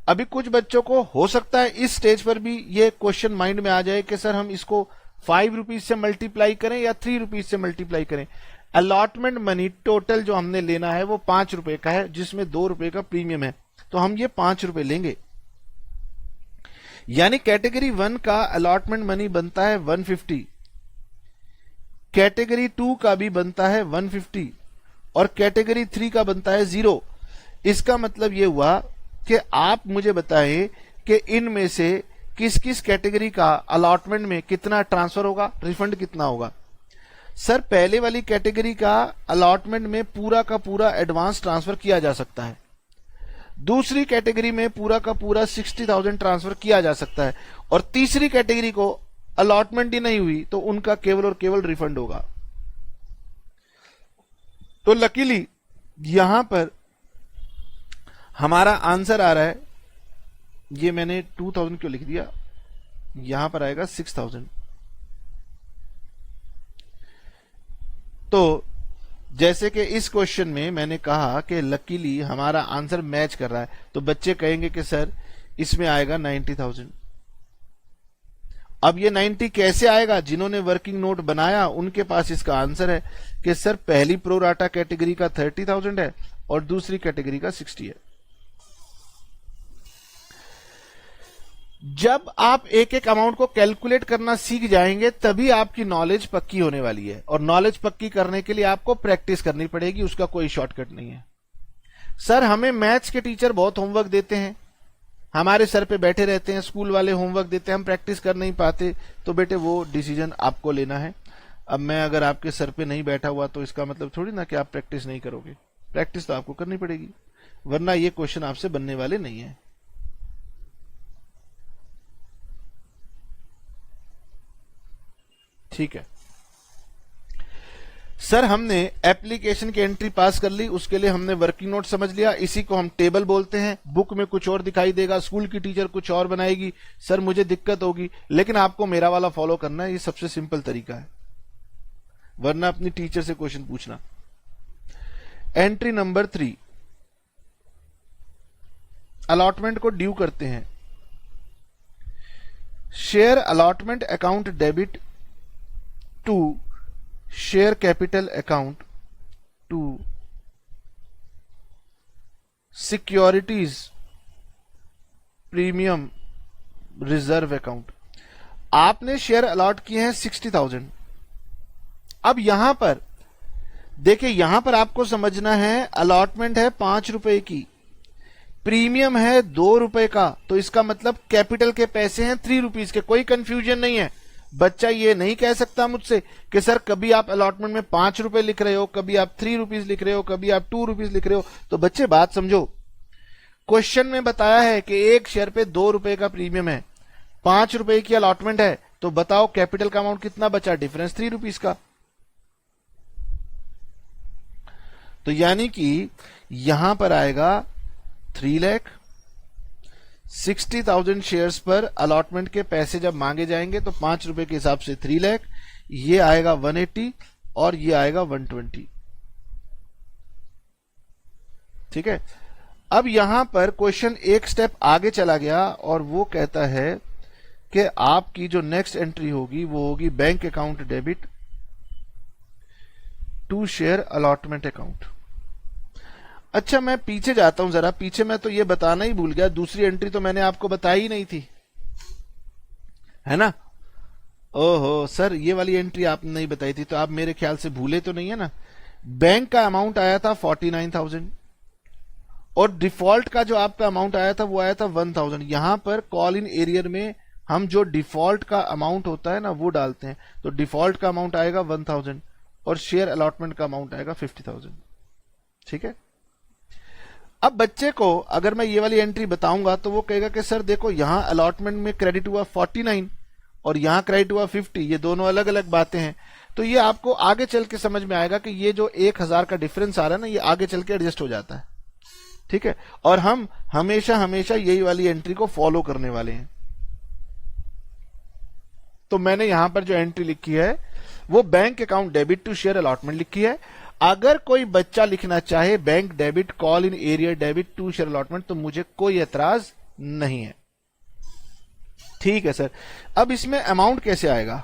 अभी कुछ बच्चों को हो सकता है इस स्टेज पर भी ये क्वेश्चन माइंड में आ जाए कि सर हम इसको 5 रुपीज से मल्टीप्लाई करें या 3 रुपीज से मल्टीप्लाई करें। अलॉटमेंट मनी टोटल जो हमने लेना है वो 5 रुपए का है, जिसमें 2 रुपए का प्रीमियम है, तो हम ये 5 रुपए लेंगे। यानी कैटेगरी 1 का अलॉटमेंट मनी बनता है 150, कैटेगरी 2 का भी बनता है 150 और कैटेगरी 3 का बनता है 0। इसका मतलब यह हुआ कि आप मुझे बताएं कि इनमें से किस किस कैटेगरी का अलॉटमेंट में कितना ट्रांसफर होगा, रिफंड कितना होगा। सर पहले वाली कैटेगरी का अलॉटमेंट में पूरा का पूरा एडवांस ट्रांसफर किया जा सकता है, दूसरी कैटेगरी में पूरा का पूरा 60,000 ट्रांसफर किया जा सकता है और तीसरी कैटेगरी को अलॉटमेंट ही नहीं हुई तो उनका केवल और केवल रिफंड होगा। तो लकीली यहां पर हमारा आंसर आ रहा है, ये मैंने 2000 क्यों लिख दिया, यहां पर आएगा 6000। तो जैसे कि इस क्वेश्चन में मैंने कहा कि लकीली हमारा आंसर मैच कर रहा है, तो बच्चे कहेंगे कि सर इसमें आएगा 90,000। अब ये 90 कैसे आएगा, जिन्होंने वर्किंग नोट बनाया उनके पास इसका आंसर है कि सर पहली प्रोराटा कैटेगरी का 30,000 है और दूसरी कैटेगरी का 60 है। जब आप एक एक अमाउंट को कैलकुलेट करना सीख जाएंगे तभी आपकी नॉलेज पक्की होने वाली है, और नॉलेज पक्की करने के लिए आपको प्रैक्टिस करनी पड़ेगी, उसका कोई शॉर्टकट नहीं है। सर हमें मैथ्स के टीचर बहुत होमवर्क देते हैं, हमारे सर पे बैठे रहते हैं, स्कूल वाले होमवर्क देते हैं, हम प्रैक्टिस कर नहीं पाते, तो बेटे वो डिसीजन आपको लेना है। अब मैं अगर आपके सर पे नहीं बैठा हुआ तो इसका मतलब थोड़ी ना कि आप प्रैक्टिस नहीं करोगे, प्रैक्टिस तो आपको करनी पड़ेगी, वरना ये क्वेश्चन आपसे बनने वाले नहीं है। ठीक है सर, हमने एप्लीकेशन की एंट्री पास कर ली, उसके लिए हमने वर्किंग नोट समझ लिया, इसी को हम टेबल बोलते हैं। बुक में कुछ और दिखाई देगा, स्कूल की टीचर कुछ और बनाएगी, सर मुझे दिक्कत होगी, लेकिन आपको मेरा वाला फॉलो करना है, ये सबसे सिंपल तरीका है, वरना अपनी टीचर से क्वेश्चन पूछना। एंट्री नंबर 3, अलॉटमेंट को ड्यू करते हैं। Share allotment account debit to share capital account to securities premium reserve account. आपने शेयर अलॉट किए हैं 60,000। अब यहां पर देखिए, यहां पर आपको समझना है अलॉटमेंट है 5 रुपए की, प्रीमियम है 2 रुपए का, तो इसका मतलब कैपिटल के पैसे हैं 3 रुपीज के। कोई कंफ्यूजन नहीं है, बच्चा ये नहीं कह सकता मुझसे कि सर कभी आप अलॉटमेंट में 5 रुपए लिख रहे हो, कभी आप 3 रुपीज लिख रहे हो, कभी आप 2 रुपीज लिख रहे हो। तो बच्चे बात समझो, क्वेश्चन में बताया है कि एक शेयर पे 2 रुपए का प्रीमियम है, 5 रुपए की अलॉटमेंट है, तो बताओ कैपिटल का अमाउंट कितना बचा, डिफरेंस 3 रुपीज का। तो यानी कि यहां पर आएगा 3 लाख। 60,000 शेयर्स पर अलॉटमेंट के पैसे जब मांगे जाएंगे तो 5 रुपए के हिसाब से 3 लाख, ये आएगा 180 और ये आएगा 120। ठीक है, अब यहां पर क्वेश्चन एक स्टेप आगे चला गया और वो कहता है कि आपकी जो नेक्स्ट एंट्री होगी वो होगी bank account debit to share allotment account. अच्छा, मैं पीछे जाता हूं जरा, पीछे मैं तो ये बताना ही भूल गया, दूसरी एंट्री तो मैंने आपको बताई ही नहीं थी, है ना। ओहो सर, ये वाली एंट्री आपने नहीं बताई थी, तो आप मेरे ख्याल से भूले तो नहीं है ना। बैंक का अमाउंट आया था 49,000 और डिफॉल्ट का जो आपका अमाउंट आया था वो आया था 1,000। यहां पर कॉल इन एरियर में हम जो डिफॉल्ट का अमाउंट होता है ना वो डालते हैं, तो डिफॉल्ट का अमाउंट आएगा 1,000 और शेयर अलॉटमेंट का अमाउंट आएगा 50,000। ठीक है, अब बच्चे को अगर मैं ये वाली एंट्री बताऊंगा तो वो कहेगा कि सर देखो, यहां अलॉटमेंट में क्रेडिट हुआ 49 और यहां क्रेडिट हुआ 50, ये दोनों अलग अलग बातें हैं। तो ये आपको आगे चल के समझ में आएगा कि ये जो 1,000 का डिफरेंस आ रहा है ना, ये आगे चल के एडजस्ट हो जाता है। ठीक है, और हम हमेशा हमेशा यही वाली एंट्री को फॉलो करने वाले हैं। तो मैंने यहां पर जो एंट्री लिखी है वो bank account debit to share allotment लिखी है। अगर कोई बच्चा लिखना चाहे bank debit call in arrear debit to share allotment तो मुझे कोई एतराज नहीं है। ठीक है सर, अब इसमें अमाउंट कैसे आएगा?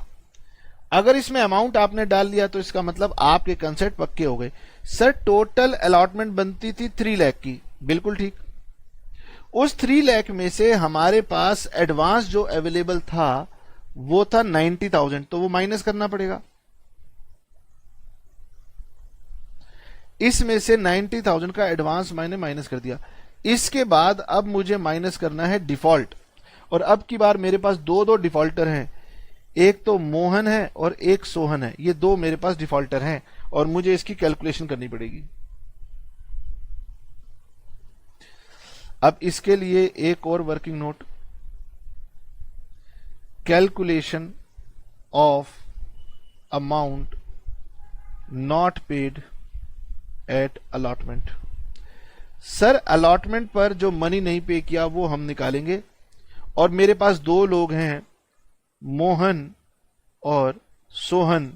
अगर इसमें अमाउंट आपने डाल दिया तो इसका मतलब आपके कंसेप्ट पक्के हो गए। सर टोटल अलॉटमेंट बनती थी 3 लाख की, बिल्कुल ठीक। उस 3 लाख में से हमारे पास एडवांस जो अवेलेबल था वो था 90,000, तो वो माइनस करना पड़ेगा। इसमें से 90,000 का एडवांस मैंने माइनस कर दिया। इसके बाद अब मुझे माइनस करना है डिफॉल्ट, और अब की बार मेरे पास दो डिफॉल्टर हैं, एक तो मोहन है और एक सोहन है, ये दो मेरे पास डिफॉल्टर हैं और मुझे इसकी कैलकुलेशन करनी पड़ेगी। अब इसके लिए एक और working note, calculation of amount not paid at allotment. Sir allotment पर जो मनी नहीं पे किया वो हम निकालेंगे, और मेरे पास दो लोग हैं, मोहन और सोहन।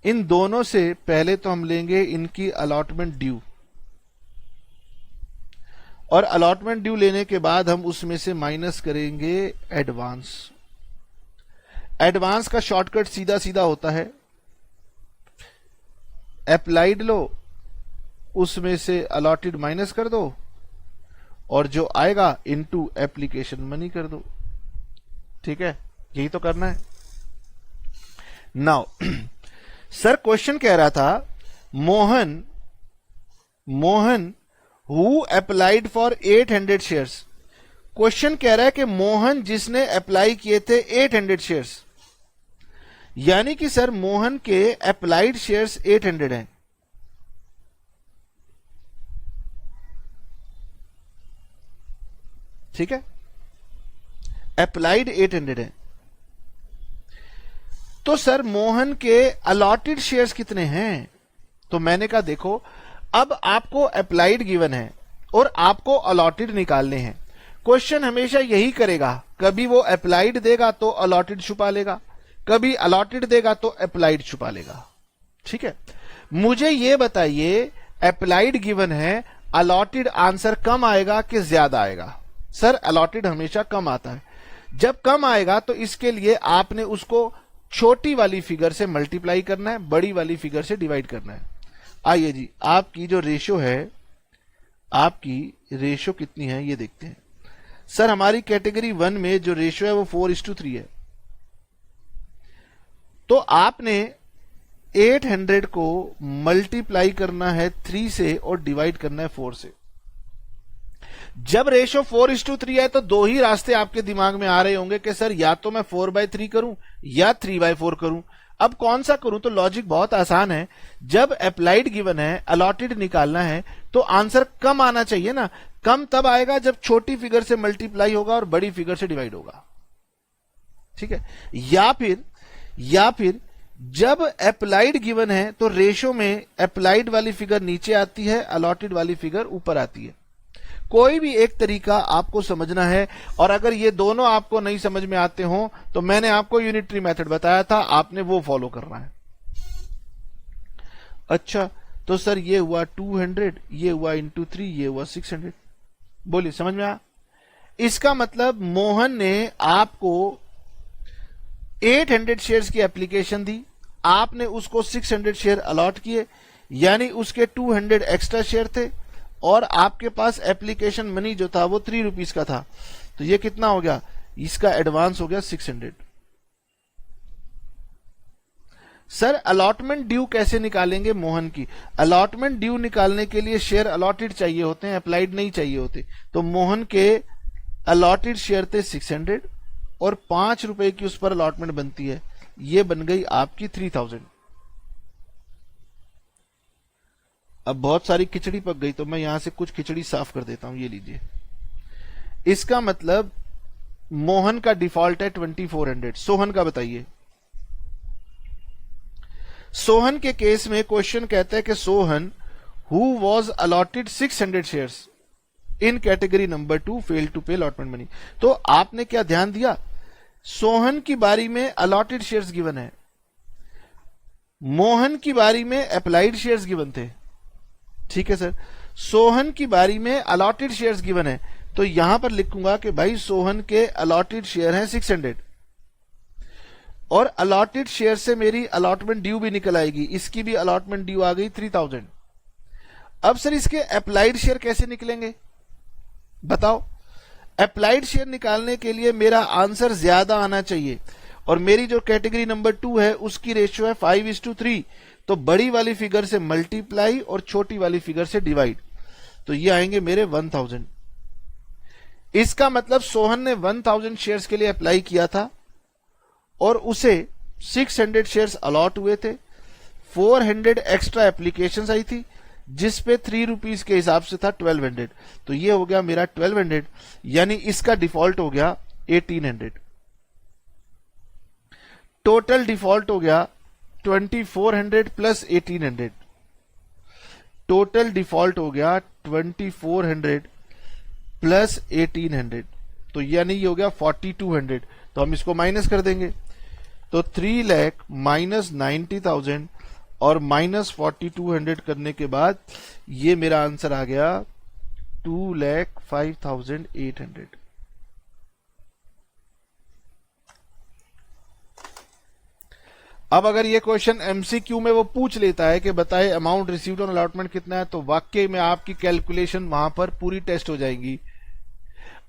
इन दोनों से पहले तो हम लेंगे इनकी अलॉटमेंट ड्यू, और अलॉटमेंट ड्यू लेने के बाद हम उसमें से माइनस करेंगे एडवांस। एडवांस का शॉर्टकट सीधा सीधा होता है, अप्लाइड लो, उसमें से अलॉटेड माइनस कर दो, और जो आएगा इनटू एप्लीकेशन मनी कर दो। ठीक है, यही तो करना है। नाउ सर क्वेश्चन कह रहा था Mohan who applied for 800 shares. Question कह रहा है कि मोहन जिसने अप्लाई किए थे 800 शेयर्स, यानी कि सर मोहन के अप्लाइड शेयर्स 800 हैं। ठीक है, अप्लाइड 800 है। तो सर मोहन के अलॉटेड शेयर्स कितने हैं? तो मैंने कहा देखो, अब आपको अप्लाइड गिवन है और आपको अलॉटेड निकालने हैं। क्वेश्चन हमेशा यही करेगा, कभी वो अप्लाइड देगा तो अलॉटेड छुपा लेगा, कभी अलॉटेड देगा तो अप्लाइड छुपा लेगा। ठीक है, मुझे ये बताइए, अप्लाइड गिवन है, अलॉटेड आंसर कम आएगा कि ज्यादा आएगा? सर अलॉटेड हमेशा कम आता है। जब कम आएगा तो इसके लिए आपने उसको छोटी वाली फिगर से मल्टीप्लाई करना है, बड़ी वाली फिगर से डिवाइड करना है। आइए जी, आपकी जो रेशो है, आपकी रेशो कितनी है ये देखते हैं। सर हमारी कैटेगरी 1 में जो रेशो है वो 4:3 है। तो आपने 800 को मल्टीप्लाई करना है 3 से और डिवाइड करना है 4 से। जब रेशो 4:3 है तो दो ही रास्ते आपके दिमाग में आ रहे होंगे कि सर या तो मैं 4/3 करूं या 3/4 करूं। अब कौन सा करूं? तो लॉजिक बहुत आसान है, जब अप्लाइड गिवन है, अलॉटेड निकालना है, तो आंसर कम आना चाहिए ना। कम तब आएगा जब छोटी फिगर से मल्टीप्लाई होगा और बड़ी फिगर से डिवाइड होगा। ठीक है, या फिर जब अप्लाइड गिवन है तो रेशो में अप्लाइड वाली फिगर नीचे आती है, अलॉटेड वाली फिगर ऊपर आती है। कोई भी एक तरीका आपको समझना है, और अगर ये दोनों आपको नहीं समझ में आते हो तो मैंने आपको यूनिटरी मेथड बताया था, आपने वो फॉलो करना है। अच्छा, तो सर ये हुआ 200, ये हुआ इंटू 3, ये हुआ 600। बोलिए, समझ में आया? इसका मतलब मोहन ने आपको 800 शेयर्स की एप्लीकेशन दी, आपने उसको 600 शेयर अलॉट किए, यानी उसके 200 एक्स्ट्रा शेयर थे, और आपके पास एप्लीकेशन मनी जो था वो 3 रुपीज का था। तो ये कितना हो गया? इसका एडवांस हो गया 600। सर अलॉटमेंट ड्यू कैसे निकालेंगे मोहन की? अलॉटमेंट ड्यू निकालने के लिए शेयर अलॉटेड चाहिए होते हैं, अप्लाइड नहीं चाहिए होते। तो मोहन के अलॉटेड शेयर थे 600 और 5 रुपए की उस पर अलॉटमेंट बनती है, ये बन गई आपकी 3000। अब बहुत सारी खिचड़ी पक गई तो मैं यहां से कुछ खिचड़ी साफ कर देता हूं, ये लीजिए। इसका मतलब मोहन का डिफॉल्ट है 2400। सोहन का बताइए। सोहन के केस में क्वेश्चन कहता है कि Sohan who was allotted 600 shares in category number 2 fail to pay allotment money. तो आपने क्या ध्यान दिया, सोहन की बारी में अलॉटेड शेयर्स गिवन है, मोहन की बारी में अप्लाइड शेयर्स गिवन थे। ठीक है सर, सोहन की बारी में अलॉटेड शेयर्स गिवन है, तो यहां पर लिखूंगा कि भाई सोहन के अलॉटेड शेयर हैं 600, और अलॉटेड शेयर से मेरी अलॉटमेंट ड्यू भी निकल आएगी, इसकी भी अलॉटमेंट ड्यू आ गई 3000। अब सर इसके अप्लाइड शेयर कैसे निकलेंगे बताओ? अप्लाइड शेयर निकालने के लिए मेरा आंसर ज्यादा आना चाहिए, और मेरी जो कैटेगरी नंबर 2 है उसकी रेशियो है 5:3, तो बड़ी वाली फिगर से मल्टीप्लाई और छोटी वाली फिगर से डिवाइड, तो ये आएंगे मेरे 1000। इसका मतलब सोहन ने 1000 शेयर्स के लिए अप्लाई किया था और उसे 600 शेयर्स अलॉट हुए थे, 400 एक्स्ट्रा एप्लीकेशंस आई थी जिस पे 3 रुपीज के हिसाब से था 1200, तो ये हो गया मेरा 1200, यानी इसका डिफॉल्ट हो गया 1800। टोटल डिफॉल्ट हो गया 2400 प्लस 1800। टोटल डिफॉल्ट हो गया 2400 प्लस 1800, तो यानी ये हो गया 4200। तो हम इसको माइनस कर देंगे, तो 3 लाख माइनस 90,000 और माइनस 4200 करने के बाद ये मेरा आंसर आ गया 2,05,800। अब अगर ये क्वेश्चन एमसीक्यू में वो पूछ लेता है कि बताए अमाउंट रिसीव्ड ऑन अलॉटमेंट कितना है, तो वाकई में आपकी कैलकुलेशन वहां पर पूरी टेस्ट हो जाएंगी।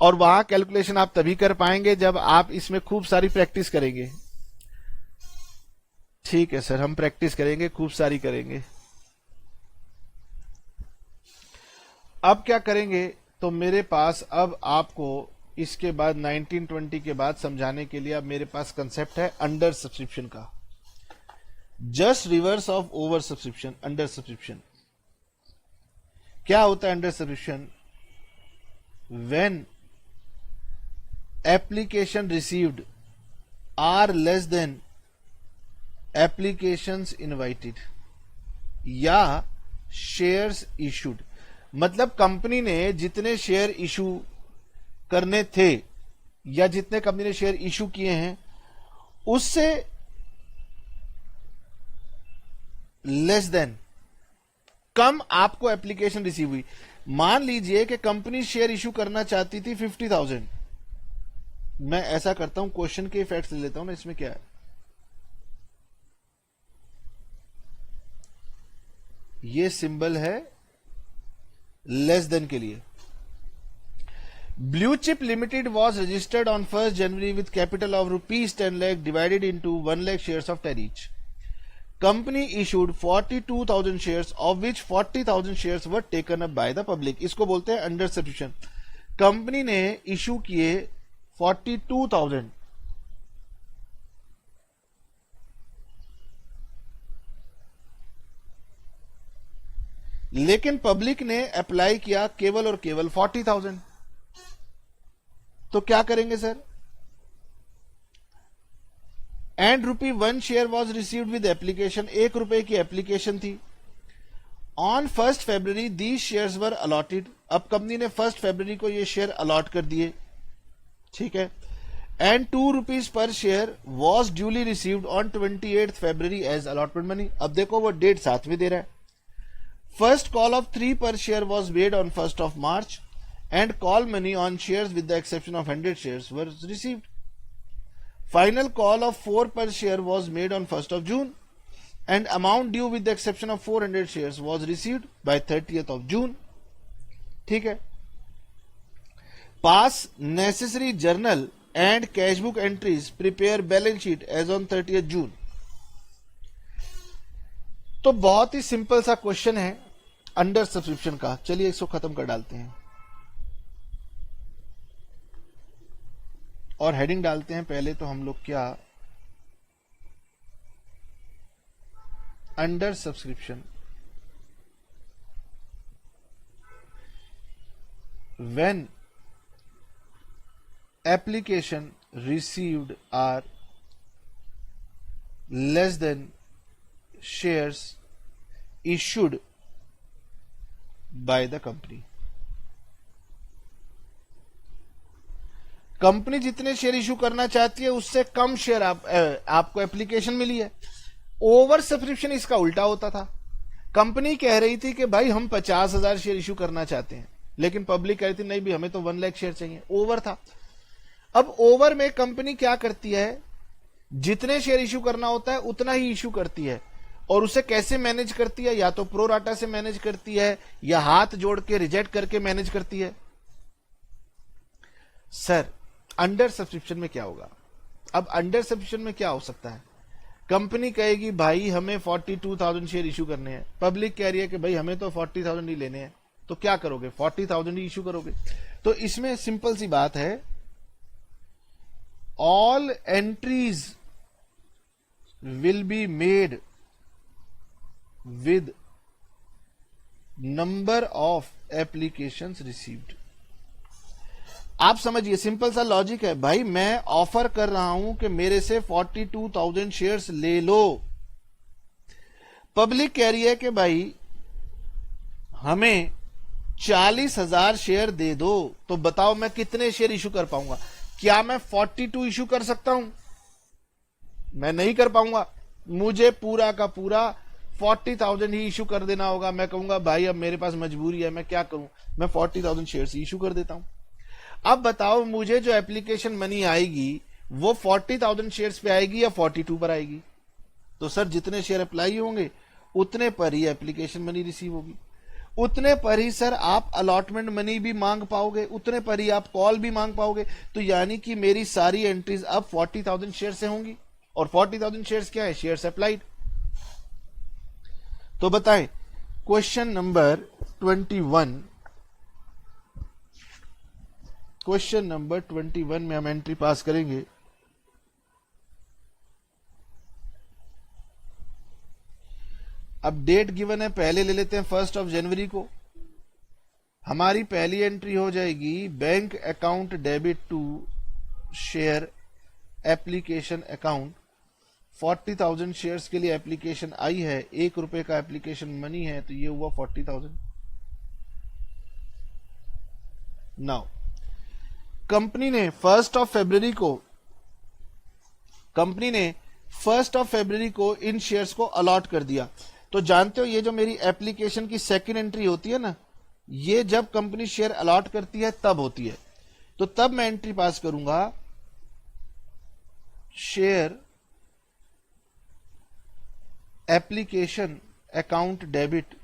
और वहां कैलकुलेशन आप तभी कर पाएंगे जब आप इसमें खूब सारी प्रैक्टिस करेंगे। ठीक है सर, हम प्रैक्टिस करेंगे, खूब सारी करेंगे। अब क्या करेंगे, तो मेरे पास अब आपको इसके बाद 1920 के बाद समझाने के लिए अब मेरे पास कंसेप्ट है अंडर सब्सक्रिप्शन का, just reverse of over subscription. Under subscription क्या होता है? Under subscription, when application received are less than applications invited या शेयर्स इशूड। मतलब कंपनी ने जितने शेयर इशू करने थे या जितने कंपनी ने शेयर इशू किए हैं उससे लेस देन, कम आपको एप्लीकेशन रिसीव हुई। मान लीजिए कि कंपनी शेयर इशू करना चाहती थी 50,000। मैं ऐसा करता हूं, क्वेश्चन के फैक्ट्स ले लेता हूं ना, इसमें क्या है, ये सिंबल है लेस देन के लिए। Blue chip limited was registered on 1 January with capital of ₹10 lakh divided into 1 lakh shares of 10 each. Company issued 42,000 shares, of which 40,000 shares were taken up by the public. इसको बोलते हैं under subscription. Company ने issue किए 42,000, लेकिन public ने apply किया केवल और केवल 40,000। तो क्या करेंगे sir? And ₹1 share was received with application, ₹1 की एप्लीकेशन थी। On 1 February these shares were allotted. अब कंपनी ने 1 फरवरी को ये शेयर अलॉट कर दिए, ठीक है। एंड ₹2 पर share was duly received on 28 February as allotment money. अब देखो वो डेट साथ में दे रहा है। First call of 3 per share was made on 1st of March and call money on shares with the exception of 100 shares was received. Final call of 4 per share was made on 1st of June and amount due with the exception of 400 shares was received by 30th of June. ठीक है। Pass necessary journal and cash book entries, prepare balance sheet as on 30th June. तो बहुत ही simple सा question है under subscription का। चलिए इसको खत्म कर डालते हैं और हेडिंग डालते हैं। पहले तो हम लोग क्या, under subscription when application received are less than shares issued by the company. Company जितने शेयर इशू करना चाहती है उससे कम शेयर आपको एप्लीकेशन मिली है। ओवर सब्सक्रिप्शन इसका उल्टा होता था। कंपनी कह रही थी कि भाई हम 50,000 शेयर इशू करना चाहते हैं, लेकिन पब्लिक कह रही थी नहीं भी हमें तो 1 लाख शेयर चाहिए। ओवर था। अब ओवर में कंपनी क्या करती है, जितने शेयर इशू करना होता है उतना ही इशू करती है। और उसे कैसे मैनेज करती है? या तो प्रो राटा से मैनेज करती है या हाथ जोड़ के रिजेक्ट करके मैनेज करती है। सर अंडर सब्सक्रिप्शन में क्या होगा? अब अंडर सब्सक्रिप्शन में क्या हो सकता है? कंपनी कहेगी भाई हमें 42,000 शेयर इशू करने हैं, पब्लिक कह रही है कि भाई हमें तो 40,000 ही लेने हैं। तो क्या करोगे? 40,000 ही इशू करोगे। तो इसमें सिंपल सी बात है, all entries will be made with number of applications received. आप समझिए, सिंपल सा लॉजिक है भाई। मैं ऑफर कर रहा हूं कि मेरे से 42,000 शेयर्स ले लो। पब्लिक कह रही है कि भाई हमें 40,000 शेयर दे दो, तो बताओ मैं कितने शेयर इशू कर पाऊंगा? क्या मैं 42 इशू कर सकता हूं? मैं नहीं कर पाऊंगा। मुझे पूरा का पूरा 40,000 ही इशू कर देना होगा। मैं कहूंगा भाई अब मेरे पास मजबूरी है, मैं क्या करूं, मैं 40,000 शेयर इशू कर देता हूं। अब बताओ मुझे जो एप्लीकेशन मनी आएगी वो 40,000 शेयर्स पे आएगी या 42 पर आएगी? तो सर जितने शेयर अप्लाई होंगे उतने पर ही एप्लीकेशन मनी रिसीव होगी, उतने पर ही सर आप अलॉटमेंट मनी भी मांग पाओगे, उतने पर ही आप कॉल भी मांग पाओगे। तो यानी कि मेरी सारी एंट्रीज अब 40,000 शेयर से होंगी, और 40,000 शेयर्स क्या है? Shares applied. तो बताएं क्वेश्चन नंबर 21, क्वेश्चन नंबर 21 में हम एंट्री पास करेंगे। अब डेट गिवन है, पहले ले लेते हैं 1 जनवरी को। हमारी पहली एंट्री हो जाएगी bank account debit to share application account. 40,000 shares के लिए एप्लीकेशन आई है, ₹1 का एप्लीकेशन मनी है, तो ये हुआ 40,000। नाउ कंपनी ने 1 फरवरी को इन शेयर्स को अलॉट कर दिया। तो जानते हो ये जो मेरी एप्लीकेशन की सेकंड एंट्री होती है ना, ये जब कंपनी शेयर अलॉट करती है तब होती है। तो तब मैं एंट्री पास करूंगा share application account debit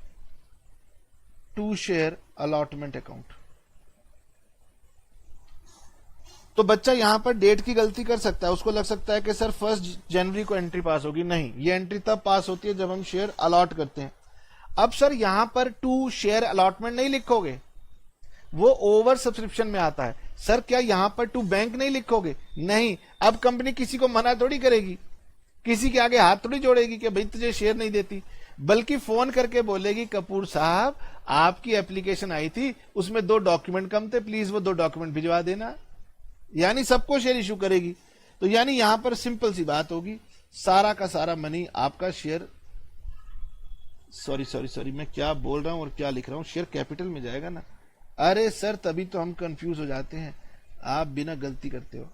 to share allotment account. तो बच्चा यहां पर डेट की गलती कर सकता है, उसको लग सकता है कि सर 1 जनवरी को एंट्री पास होगी। नहीं, ये एंट्री तब पास होती है जब हम शेयर अलॉट करते हैं। अब सर यहां पर टू शेयर अलॉटमेंट नहीं लिखोगे, वो ओवर सब्सक्रिप्शन में आता है। सर क्या यहां पर टू बैंक नहीं लिखोगे? नहीं। अब कंपनी किसी को मना थोड़ी करेगी, किसी के आगे हाथ थोड़ी जोड़ेगी कि भाई तुझे शेयर नहीं देती, बल्कि फोन करके बोलेगी कपूर साहब आपकी एप्लीकेशन आई थी, उसमें 2 डॉक्यूमेंट कम थे, प्लीज वो 2 डॉक्यूमेंट भिजवा देना। यानी सबको शेयर इशू करेगी। तो यानी यहां पर सिंपल सी बात होगी, सारा का सारा मनी आपका शेयर, सॉरी मैं क्या बोल रहा हूं और क्या लिख रहा हूं, शेयर कैपिटल में जाएगा ना। अरे सर तभी तो हम कंफ्यूज हो जाते हैं, आप बिना गलती करते हो।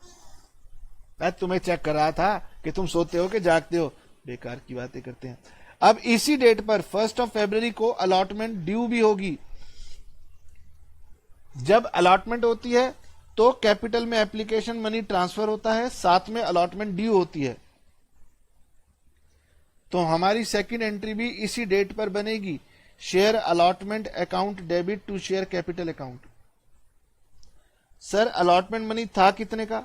मैं तुम्हें चेक कर रहा था कि तुम सोते हो कि जागते हो, बेकार की बातें करते हैं। अब इसी डेट पर 1 फरवरी को अलॉटमेंट ड्यू भी होगी। जब अलॉटमेंट होती है तो कैपिटल में एप्लीकेशन मनी ट्रांसफर होता है, साथ में अलॉटमेंट ड्यू होती है। तो हमारी सेकंड एंट्री भी इसी डेट पर बनेगी, share allotment account debit to share capital account. Sir allotment money था कितने का?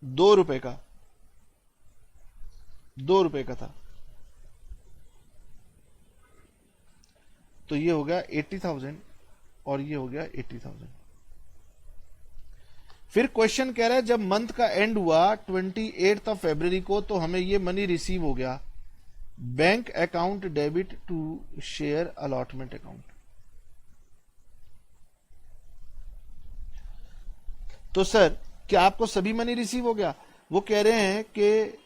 ₹2 का, ₹2 का था। तो ये हो गया 80,000 और ये हो गया 80,000। फिर क्वेश्चन कह रहा है जब मंथ का एंड हुआ 28 फरवरी को, तो हमें ये मनी रिसीव हो गया bank account debit to share allotment account. तो सर क्या आपको सभी मनी रिसीव हो गया? वो कह रहे हैं कि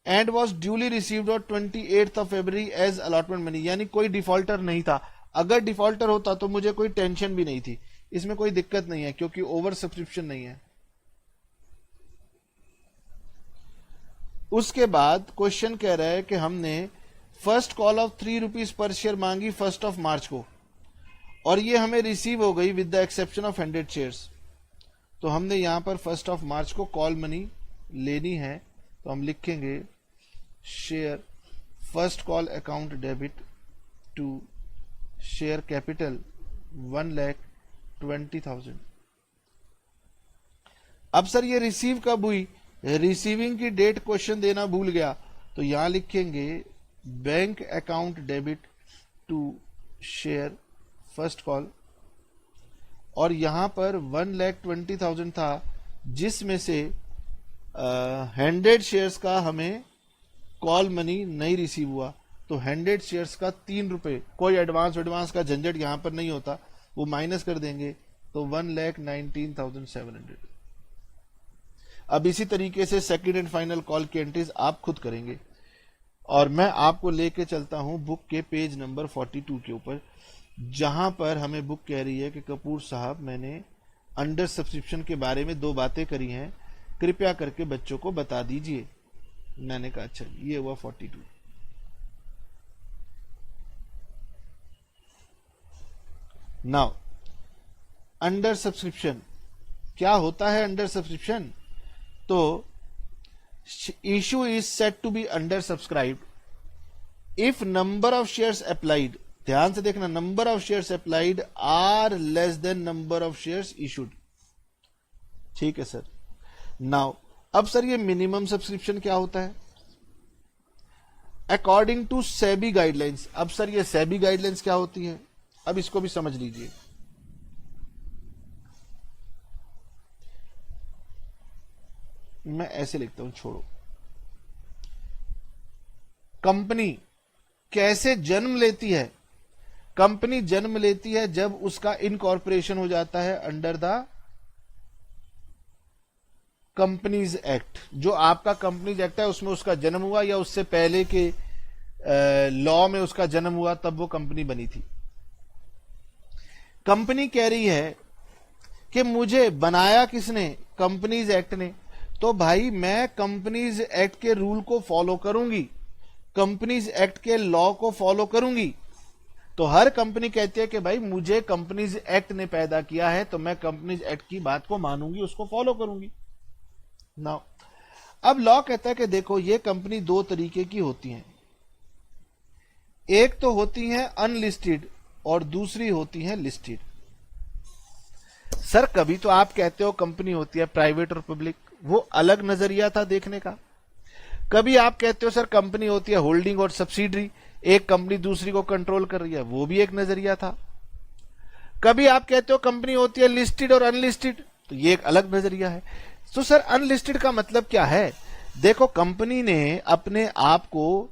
and was duly received on 28 February as allotment money, यानी कोई डिफॉल्टर नहीं था। अगर डिफॉल्टर होता तो मुझे कोई टेंशन भी नहीं थी, इसमें कोई दिक्कत नहीं है क्योंकि ओवर सब्सक्रिप्शन नहीं है। उसके बाद क्वेश्चन कह रहा है कि हमने फर्स्ट कॉल ऑफ ₹3 पर शेयर मांगी 1 मार्च को, और ये हमें रिसीव हो गई with the exception of 100 shares. तो हमने यहां पर 1 मार्च को कॉल मनी लेनी है, तो हम लिखेंगे share first call account debit to share capital 1,20,000। अब सर ये रिसीव कब हुई? रिसीविंग की डेट क्वेश्चन देना भूल गया, तो यहां लिखेंगे bank account debit to share first call, और यहां पर 1,20,000 था, जिसमें से 100 शेयर्स का हमें कॉल मनी नहीं रिसीव हुआ। तो 100 शेयर्स का ₹3, कोई एडवांस का झंझट यहां पर नहीं होता, वो माइनस कर देंगे, तो 1,19,700। अब इसी तरीके से सेकंड एंड फाइनल कॉल की एंट्रीज आप खुद करेंगे। और मैं आपको लेके चलता हूं बुक के पेज नंबर 42 के ऊपर, जहां पर हमें बुक कह रही है कि कपूर साहब, मैंने अंडर सब्सक्रिप्शन के बारे में 2 बातें करी हैं, कृपया करके बच्चों को बता दीजिए। मैंने कहा अच्छा, ये हुआ 42। नाउ अंडर सब्सक्रिप्शन क्या होता है? अंडर सब्सक्रिप्शन, तो issue is said to be under subscribed if number of shares applied, ध्यान से देखना, number of shares applied are less than number of shares issued। ठीक है सर। नाउ अब सर ये मिनिमम सब्सक्रिप्शन क्या होता है? According to SEBI guidelines. अब सर ये सेबी गाइडलाइंस क्या होती है? अब इसको भी समझ लीजिए। मैं ऐसे लिखता हूं, छोड़ो। कंपनी कैसे जन्म लेती है? कंपनी जन्म लेती है जब उसका इनकॉर्पोरेशन हो जाता है अंडर द कंपनीज एक्ट। जो आपका कंपनीज एक्ट है उसमें उसका जन्म हुआ, या उससे पहले के लॉ में उसका जन्म हुआ, तब वो कंपनी बनी थी। कंपनी कह रही है कि मुझे बनाया किसने? कंपनीज एक्ट ने। तो भाई मैं कंपनीज एक्ट के रूल को फॉलो करूंगी, कंपनीज एक्ट के लॉ को फॉलो करूंगी। तो हर कंपनी कहती है कि भाई मुझे कंपनीज एक्ट ने पैदा किया है, तो मैं कंपनीज एक्ट की बात को मानूंगी, उसको फॉलो करूंगी। नाउ अब लॉ कहता है कि देखो ये कंपनी 2 तरीके की होती हैं, एक तो होती हैं अनलिस्टेड और दूसरी होती हैं लिस्टेड। सर कभी तो आप कहते हो कंपनी होती है प्राइवेट और पब्लिक, वो अलग नजरिया था देखने का। कभी आप कहते हो सर कंपनी होती है होल्डिंग और सब्सिडरी, एक कंपनी दूसरी को कंट्रोल कर रही है, वो भी एक नजरिया था। कभी आप कहते हो कंपनी होती है लिस्टेड और अनलिस्टेड, तो ये एक अलग नजरिया है। तो सर अनलिस्टेड का मतलब क्या है? देखो कंपनी ने अपने आप को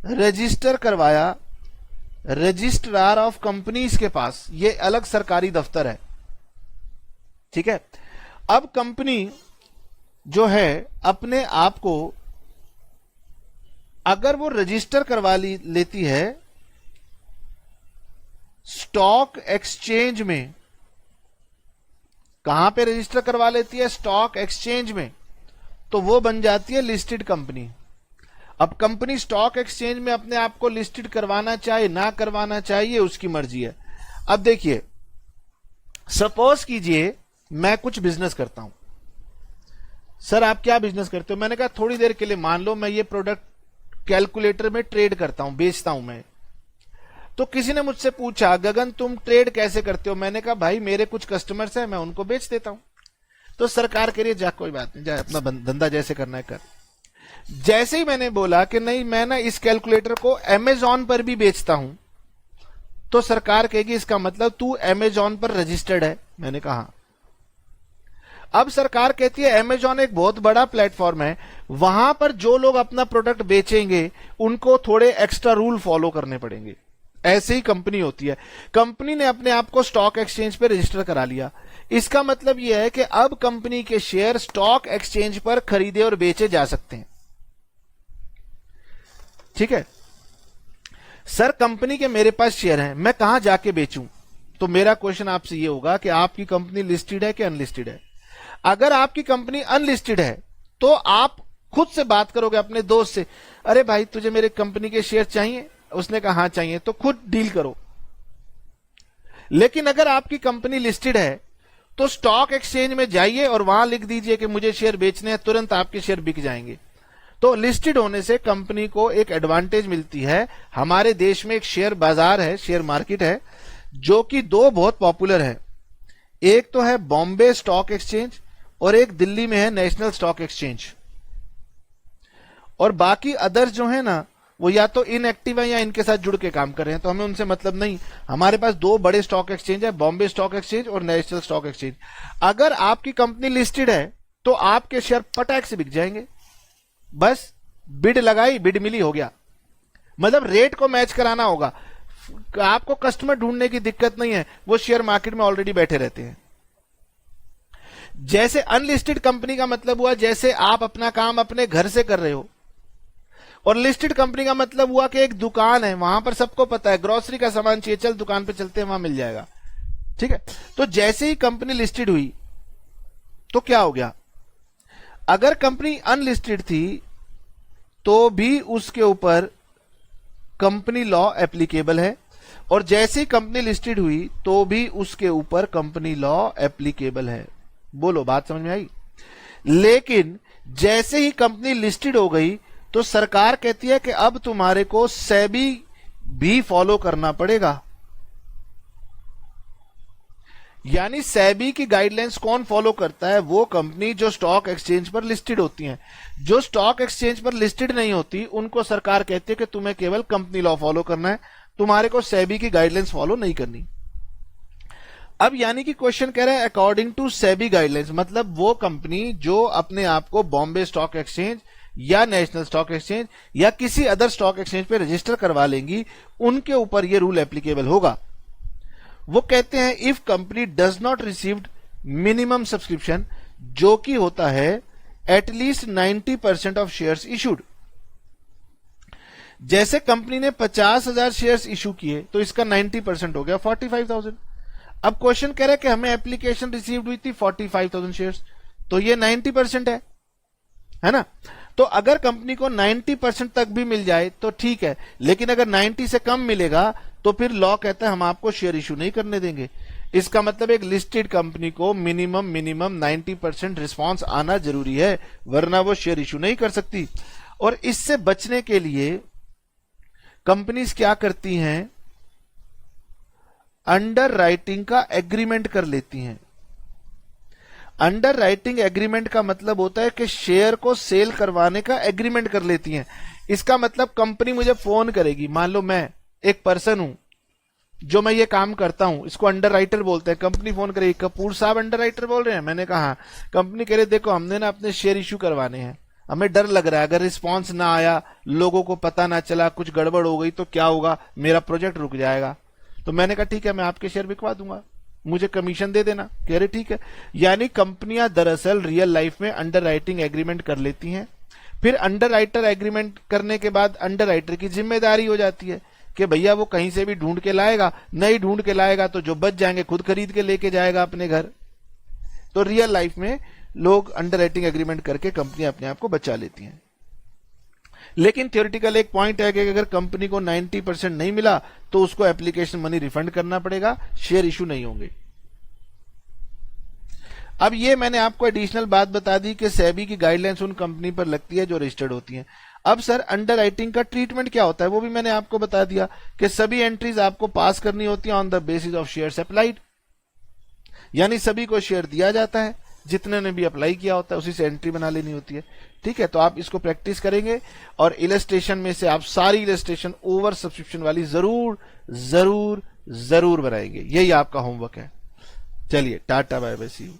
रजिस्टर करवाया रजिस्ट्रार ऑफ कंपनीज के पास, ये अलग सरकारी दफ्तर है, ठीक है। अब कंपनी जो है अपने आप को अगर वो रजिस्टर करवा लेती है स्टॉक एक्सचेंज में, कहां पे रजिस्टर करवा लेती है? स्टॉक एक्सचेंज में, तो वो बन जाती है लिस्टेड कंपनी। अब कंपनी स्टॉक एक्सचेंज में अपने आप को लिस्टेड करवाना चाहे ना करवाना चाहिए, उसकी मर्जी है। अब देखिए, सपोज कीजिए मैं कुछ बिजनेस करता हूं। सर आप क्या बिजनेस करते हो? मैंने कहा थोड़ी देर के लिए मान लो मैं ये प्रोडक्ट कैलकुलेटर में ट्रेड करता हूं, बेचता हूं मैं। तो किसी ने मुझसे पूछा गगन तुम ट्रेड कैसे करते हो? मैंने कहा भाई मेरे कुछ कस्टमर्स हैं, मैं उनको बेच देता हूं। तो सरकार कह रही है जा कोई बात नहीं, जा अपना धंधा जैसे करना है कर। जैसे ही मैंने बोला कि नहीं मैं ना इस कैलकुलेटर को अमेजॉन पर भी बेचता हूं, तो सरकार कहेगी इसका मतलब तू अमेजॉन पर रजिस्टर्ड है। मैंने कहा अब सरकार कहती है अमेजॉन एक बहुत बड़ा प्लेटफॉर्म है, वहां पर जो लोग अपना प्रोडक्ट बेचेंगे उनको थोड़े एक्स्ट्रा रूल फॉलो करने पड़ेंगे। ऐसे ही कंपनी होती है। कंपनी ने अपने आप को स्टॉक एक्सचेंज पे रजिस्टर करा लिया, इसका मतलब यह है कि अब कंपनी के शेयर स्टॉक एक्सचेंज पर खरीदे और बेचे जा सकते हैं, ठीक है। सर कंपनी के मेरे पास शेयर हैं, मैं कहां जाके बेचूं? तो मेरा क्वेश्चन आपसे यह होगा कि आपकी कंपनी लिस्टेड है कि अनलिस्टेड है? अगर आपकी कंपनी अनलिस्टेड है तो आप खुद से बात करोगे अपने दोस्त से, अरे भाई तुझे मेरे कंपनी के शेयर चाहिए? उसने कहा हाँ चाहिए, तो खुद डील करो। लेकिन अगर आपकी कंपनी लिस्टेड है तो स्टॉक एक्सचेंज में जाइए और वहां लिख दीजिए कि मुझे शेयर बेचने हैं, तुरंत आपके शेयर बिक जाएंगे। तो लिस्टेड होने से कंपनी को एक एडवांटेज मिलती है। हमारे देश में एक शेयर बाजार है, शेयर मार्केट है, जो कि 2 बहुत पॉपुलर है। एक तो है बॉम्बे स्टॉक एक्सचेंज और एक दिल्ली में है नेशनल स्टॉक एक्सचेंज। और बाकी अदर्स जो है ना वो या तो इनएक्टिव है या इनके साथ जुड़ के काम कर रहे हैं, तो हमें उनसे मतलब नहीं। हमारे पास 2 बड़े स्टॉक एक्सचेंज है, बॉम्बे स्टॉक एक्सचेंज और नेशनल स्टॉक एक्सचेंज। अगर आपकी कंपनी लिस्टेड है तो आपके शेयर पटाख से बिक जाएंगे। बस बिड लगाई, बिड मिली, हो गया। मतलब रेट को मैच कराना होगा, आपको कस्टमर ढूंढने की दिक्कत नहीं है, वो शेयर मार्केट में ऑलरेडी बैठे रहते हैं। जैसे अनलिस्टेड कंपनी का मतलब हुआ जैसे आप अपना काम अपने घर से कर रहे हो, और लिस्टेड कंपनी का मतलब हुआ कि एक दुकान है, वहां पर सबको पता है ग्रोसरी का सामान चाहिए, चल दुकान पे चलते हैं, वहां मिल जाएगा। ठीक है, तो जैसे ही कंपनी लिस्टेड हुई तो क्या हो गया, अगर कंपनी अनलिस्टेड थी तो भी उसके ऊपर कंपनी लॉ एप्लीकेबल है, और जैसे ही कंपनी लिस्टेड हुई तो भी उसके ऊपर कंपनी लॉ एप्लीकेबल है। बोलो, बात समझ में आई? लेकिन जैसे ही कंपनी लिस्टेड हो गई तो सरकार कहती है कि अब तुम्हारे को सेबी भी फॉलो करना पड़ेगा। यानी सेबी की गाइडलाइंस कौन फॉलो करता है? वो कंपनी जो स्टॉक एक्सचेंज पर लिस्टेड होती हैं। जो स्टॉक एक्सचेंज पर लिस्टेड नहीं होती उनको सरकार कहती है कि तुम्हें केवल कंपनी लॉ फॉलो करना है, तुम्हारे को सेबी की गाइडलाइंस फॉलो नहीं करनी। अब यानी कि क्वेश्चन कह रहा है अकॉर्डिंग टू सेबी गाइडलाइंस, मतलब वो कंपनी जो अपने आप को बॉम्बे स्टॉक एक्सचेंज या नेशनल स्टॉक एक्सचेंज या किसी अदर स्टॉक एक्सचेंज पे रजिस्टर करवा लेंगी, उनके ऊपर ये रूल एप्लीकेबल होगा। वो कहते हैं if company does not received minimum subscription, जो कि होता है एटलीस्ट 90% ऑफ शेयर्स इशूड। जैसे कंपनी ने 50,000 शेयर्स इशू किए तो इसका 90% हो गया 45,000। अब क्वेश्चन कह रहा है कि हमें एप्लीकेशन रिसीव्ड हुई थी 45,000 शेयर्स, तो ये 90% है ना। तो अगर कंपनी को 90% तक भी मिल जाए तो ठीक है, लेकिन अगर 90 से कम मिलेगा तो फिर लॉ कहता है हम आपको शेयर इशू नहीं करने देंगे। इसका मतलब एक लिस्टेड कंपनी को मिनिमम 90% रिस्पांस आना जरूरी है, वरना वो शेयर इशू नहीं कर सकती। और इससे बचने के लिए कंपनीज क्या करती हैं, अंडर राइटिंग का एग्रीमेंट कर लेती हैं। अंडर राइटिंग एग्रीमेंट का मतलब होता है कि शेयर को सेल करवाने का एग्रीमेंट कर लेती हैं। इसका मतलब कंपनी मुझे फोन करेगी, मान लो मैं एक पर्सन हूं जो मैं ये काम करता हूं, इसको अंडर राइटर बोलते हैं। कंपनी फोन करेगी, कपूर साहब अंडर राइटर बोल रहे हैं? मैंने कहा कंपनी कह रही देखो हमने ना अपने शेयर इश्यू करवाने हैं, हमें डर लग रहा है अगर रिस्पॉन्स ना आया, लोगों को पता ना चला, कुछ गड़बड़ हो गई तो क्या होगा, मेरा प्रोजेक्ट रुक जाएगा। तो मैंने कहा ठीक है मैं आपके शेयर बिकवा दूंगा, मुझे कमीशन दे देना। कह रहे ठीक है। यानी कंपनियां दरअसल रियल लाइफ में अंडर राइटिंग एग्रीमेंट कर लेती हैं। फिर अंडर राइटर एग्रीमेंट करने के बाद अंडर राइटर की जिम्मेदारी हो जाती है कि भैया वो कहीं से भी ढूंढ के लाएगा, नहीं ढूंढ के लाएगा तो जो बच जाएंगे खुद खरीद के लेके जाएगा अपने घर। तो रियल लाइफ में लोग अंडर राइटिंग एग्रीमेंट करके कंपनी अपने आप को बचा लेती हैं। लेकिन थ्योरेटिकल एक पॉइंट है कि अगर कंपनी को 90% नहीं मिला तो उसको एप्लीकेशन मनी रिफंड करना पड़ेगा, शेयर इशू नहीं होंगे। अब ये मैंने आपको एडिशनल बात बता दी कि सेबी की गाइडलाइंस उन कंपनी पर लगती है जो रजिस्टर्ड होती हैं। अब सर अंडर राइटिंग का ट्रीटमेंट क्या होता है वो भी मैंने आपको बता दिया कि सभी एंट्रीज आपको पास करनी होती है on the basis of shares applied, यानी सभी को शेयर दिया जाता है, जितने ने भी अप्लाई किया होता है उसी से एंट्री बना लेनी होती है। ठीक है, तो आप इसको प्रैक्टिस करेंगे और इलस्ट्रेशन में से आप सारी इलस्ट्रेशन ओवर सब्सक्रिप्शन वाली जरूर जरूर जरूर बनाएंगे। यही आपका होमवर्क है। चलिए टाटा बाय बाय, सी यू।